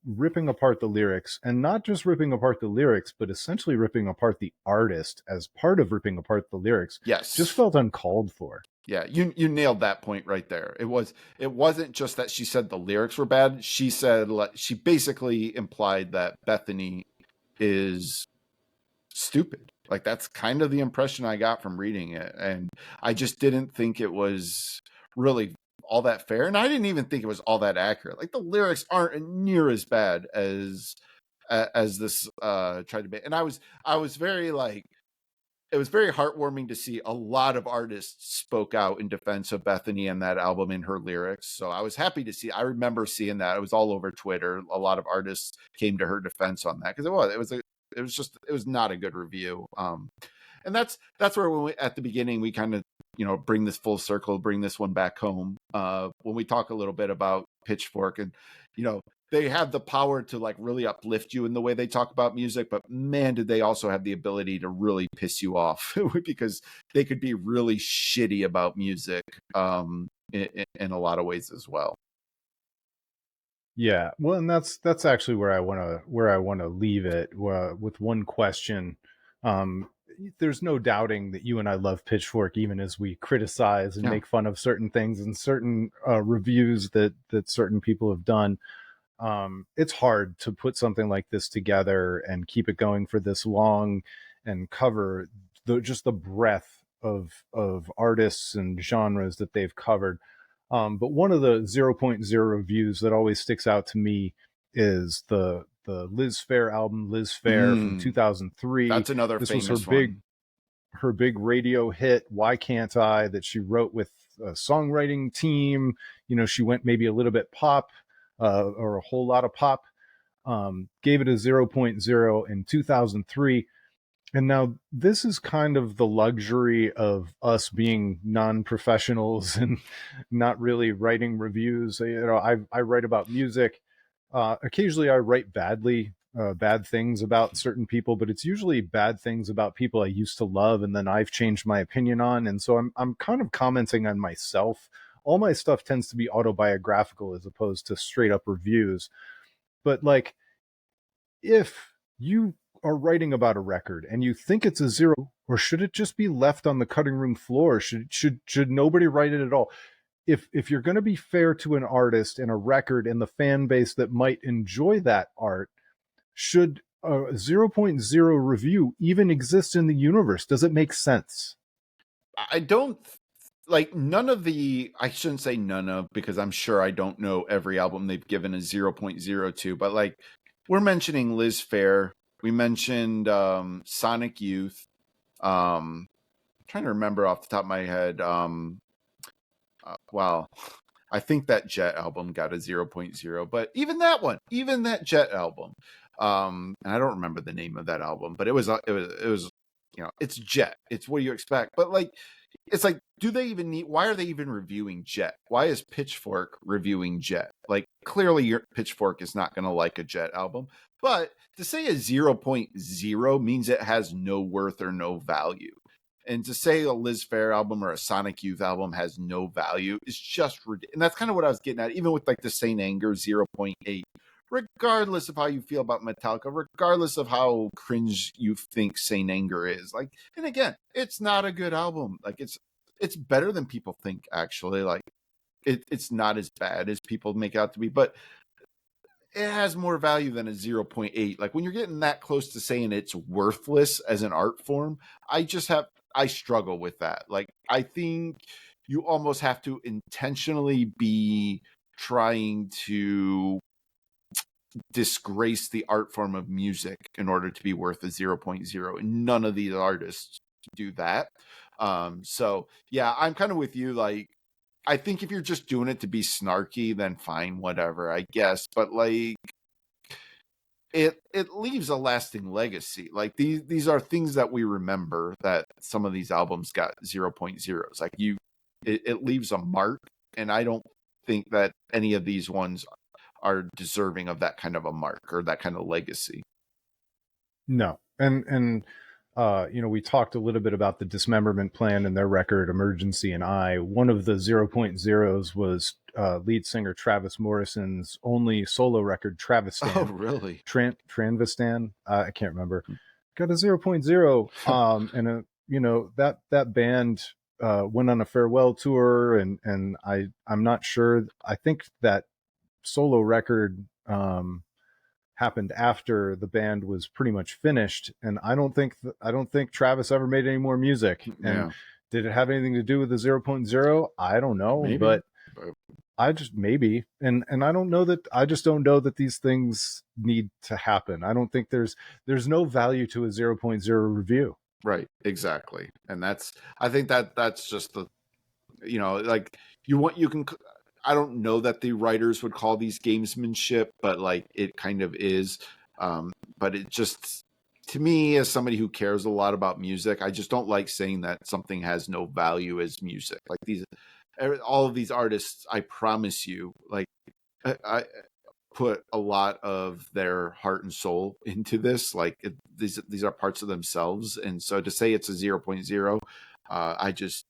ripping apart the lyrics, and not just ripping apart the lyrics, but essentially ripping apart the artist as part of ripping apart the lyrics.
Yes.
Just felt uncalled for.
Yeah, you nailed that point right there. It wasn't just that she said the lyrics were bad. She said she basically implied that Bethany is stupid. That's kind of the impression I got from reading it. And I just didn't think it was really all that fair. And I didn't even think it was all that accurate. The lyrics aren't near as bad as this tried to be. And I was very it was very heartwarming to see a lot of artists spoke out in defense of Bethany and that album in her lyrics. So I was happy to see. I remember seeing that. It was all over Twitter. A lot of artists came to her defense on that because it was not a good review. And that's where at the beginning we kind of bring this full circle, bring this one back home. When we talk a little bit about Pitchfork and they have the power to really uplift you in the way they talk about music, but man, did they also have the ability to really piss you off because they could be really shitty about music in a lot of ways as well.
Yeah, well, and that's actually where I want to leave it with one question. There's no doubting that you and I love Pitchfork, even as we criticize and make fun of certain things and certain reviews that certain people have done. It's hard to put something like this together and keep it going for this long and cover just the breadth of artists and genres that they've covered. But one of the 0.0 reviews that always sticks out to me is the Liz Phair album, Liz Phair from 2003.
That's another famous one.
Her big radio hit, Why Can't I, that she wrote with a songwriting team. She went maybe a little bit pop, or a whole lot of pop. Gave it a 0.0 in 2003. And now this is kind of the luxury of us being non-professionals and not really writing reviews. I write about music. Occasionally I write bad things about certain people, but it's usually bad things about people I used to love and then I've changed my opinion on. And so I'm kind of commenting on myself. All my stuff tends to be autobiographical as opposed to straight up reviews. But if you are writing about a record and you think it's a 0, or should it just be left on the cutting room floor? Should nobody write it at all? If you're going to be fair to an artist and a record and the fan base that might enjoy that art, should a 0.0 review even exist in the universe? Does it make sense?
I don't none of the, I shouldn't say none of, because I'm sure I don't know every album they've given a 0.02, but we're mentioning Liz Phair. We mentioned Sonic Youth. I'm trying to remember off the top of my head. Wow. I think that Jet album got a 0.0, but even that Jet album, and I don't remember the name of that album, but it was it's Jet. It's what do you expect? But like, it's like, do they even need? Why are they even reviewing Jet? Why is Pitchfork reviewing Jet? Like, clearly, your Pitchfork is not going to like a Jet album. But to say a 0.0 means it has no worth or no value. And to say a Liz Phair album or a Sonic Youth album has no value is just ridiculous. And that's kind of what I was getting at, even with like the Saint Anger 0.8. Regardless of how you feel about Metallica, regardless of how cringe you think Saint Anger is, like, and again, it's not a good album. Like, it's better than people think. Actually, like, it's not as bad as people make out to be, but it has more value than a 0.8. Like, when you're getting that close to saying it's worthless as an art form, I struggle with that. Like, I think you almost have to intentionally be trying to disgrace the art form of music in order to be worth a 0.0, and none of these artists do that. So yeah, I'm kind of with you. Like, I think if you're just doing it to be snarky, then fine, whatever, I guess. But like, it leaves a lasting legacy. Like, these are things that we remember, that some of these albums got 0.0s. Like, it leaves a mark, and I don't think that any of these ones are deserving of that kind of a mark or that kind of legacy.
No. And we talked a little bit about the Dismemberment Plan and their record Emergency and I. One of the 0.0s was lead singer Travis Morrison's only solo record, Travistan.
Oh, really?
Tranvistan? I can't remember. Got a 0.0. And that band went on a farewell tour, and I'm not sure. I think that solo record happened after the band was pretty much finished, and I don't think Travis ever made any more music. And
Yeah.
did it have anything to do with the 0.0? I don't know.
Maybe.
But I just maybe, and I don't know that. I just don't know that these things need to happen. I don't think there's no value to a 0.0 review.
Right, exactly. And I think that's just the, like, you can, I don't know that the writers would call these gamesmanship, but like, it kind of is. But it just, to me, as somebody who cares a lot about music, I just don't like saying that something has no value as music. Like, all of these artists, I promise you, like, I put a lot of their heart and soul into this. Like, these are parts of themselves. And so to say it's a 0.0, I just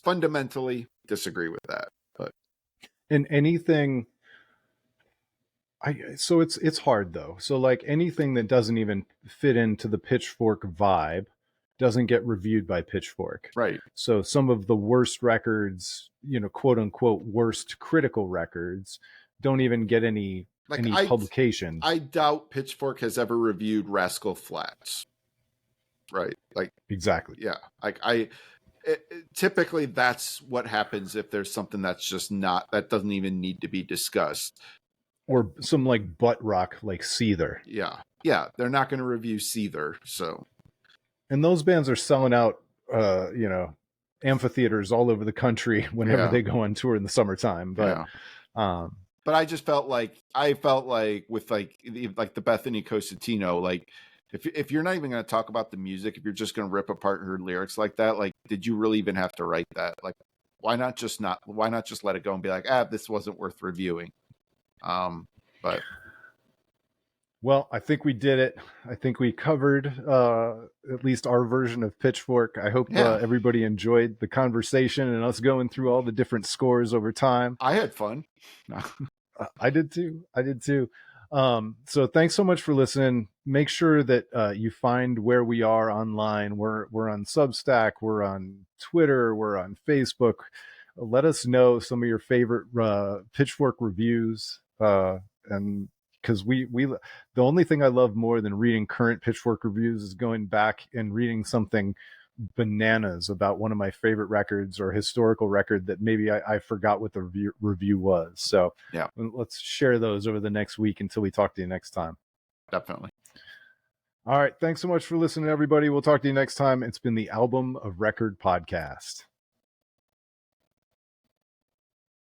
fundamentally disagree with that. But
in anything, so it's hard though. So like, anything that doesn't even fit into the Pitchfork vibe doesn't get reviewed by Pitchfork.
Right.
So some of the worst records, quote unquote worst critical records, don't even get any publication.
I doubt Pitchfork has ever reviewed Rascal Flatts. Right. Like,
exactly.
Yeah. Like, typically that's what happens if there's something that's just that doesn't even need to be discussed.
Or some like butt rock, like Seether.
Yeah. Yeah. They're not going to review Seether. So.
And those bands are selling out, amphitheaters all over the country whenever they go on tour in the summertime. But,
but I just felt like with like the Bethany Cosentino, like, if you're not even going to talk about the music, if you're just going to rip apart her lyrics like that, like, did you really even have to write that? Like, why not just let it go and be like, this wasn't worth reviewing? But.
Well, I think we did it. I think we covered at least our version of Pitchfork. I hope everybody enjoyed the conversation and us going through all the different scores over time.
I had fun.
I did too. So thanks so much for listening. Make sure that you find where we are online. We're on Substack. We're on Twitter. We're on Facebook. Let us know some of your favorite Pitchfork reviews. And because the only thing I love more than reading current Pitchfork reviews is going back and reading something bananas about one of my favorite records or historical record that maybe I forgot what the review was. So
yeah,
let's share those over the next week until we talk to you next time.
Definitely.
All right. Thanks so much for listening, everybody. We'll talk to you next time. It's been the Album of Record podcast.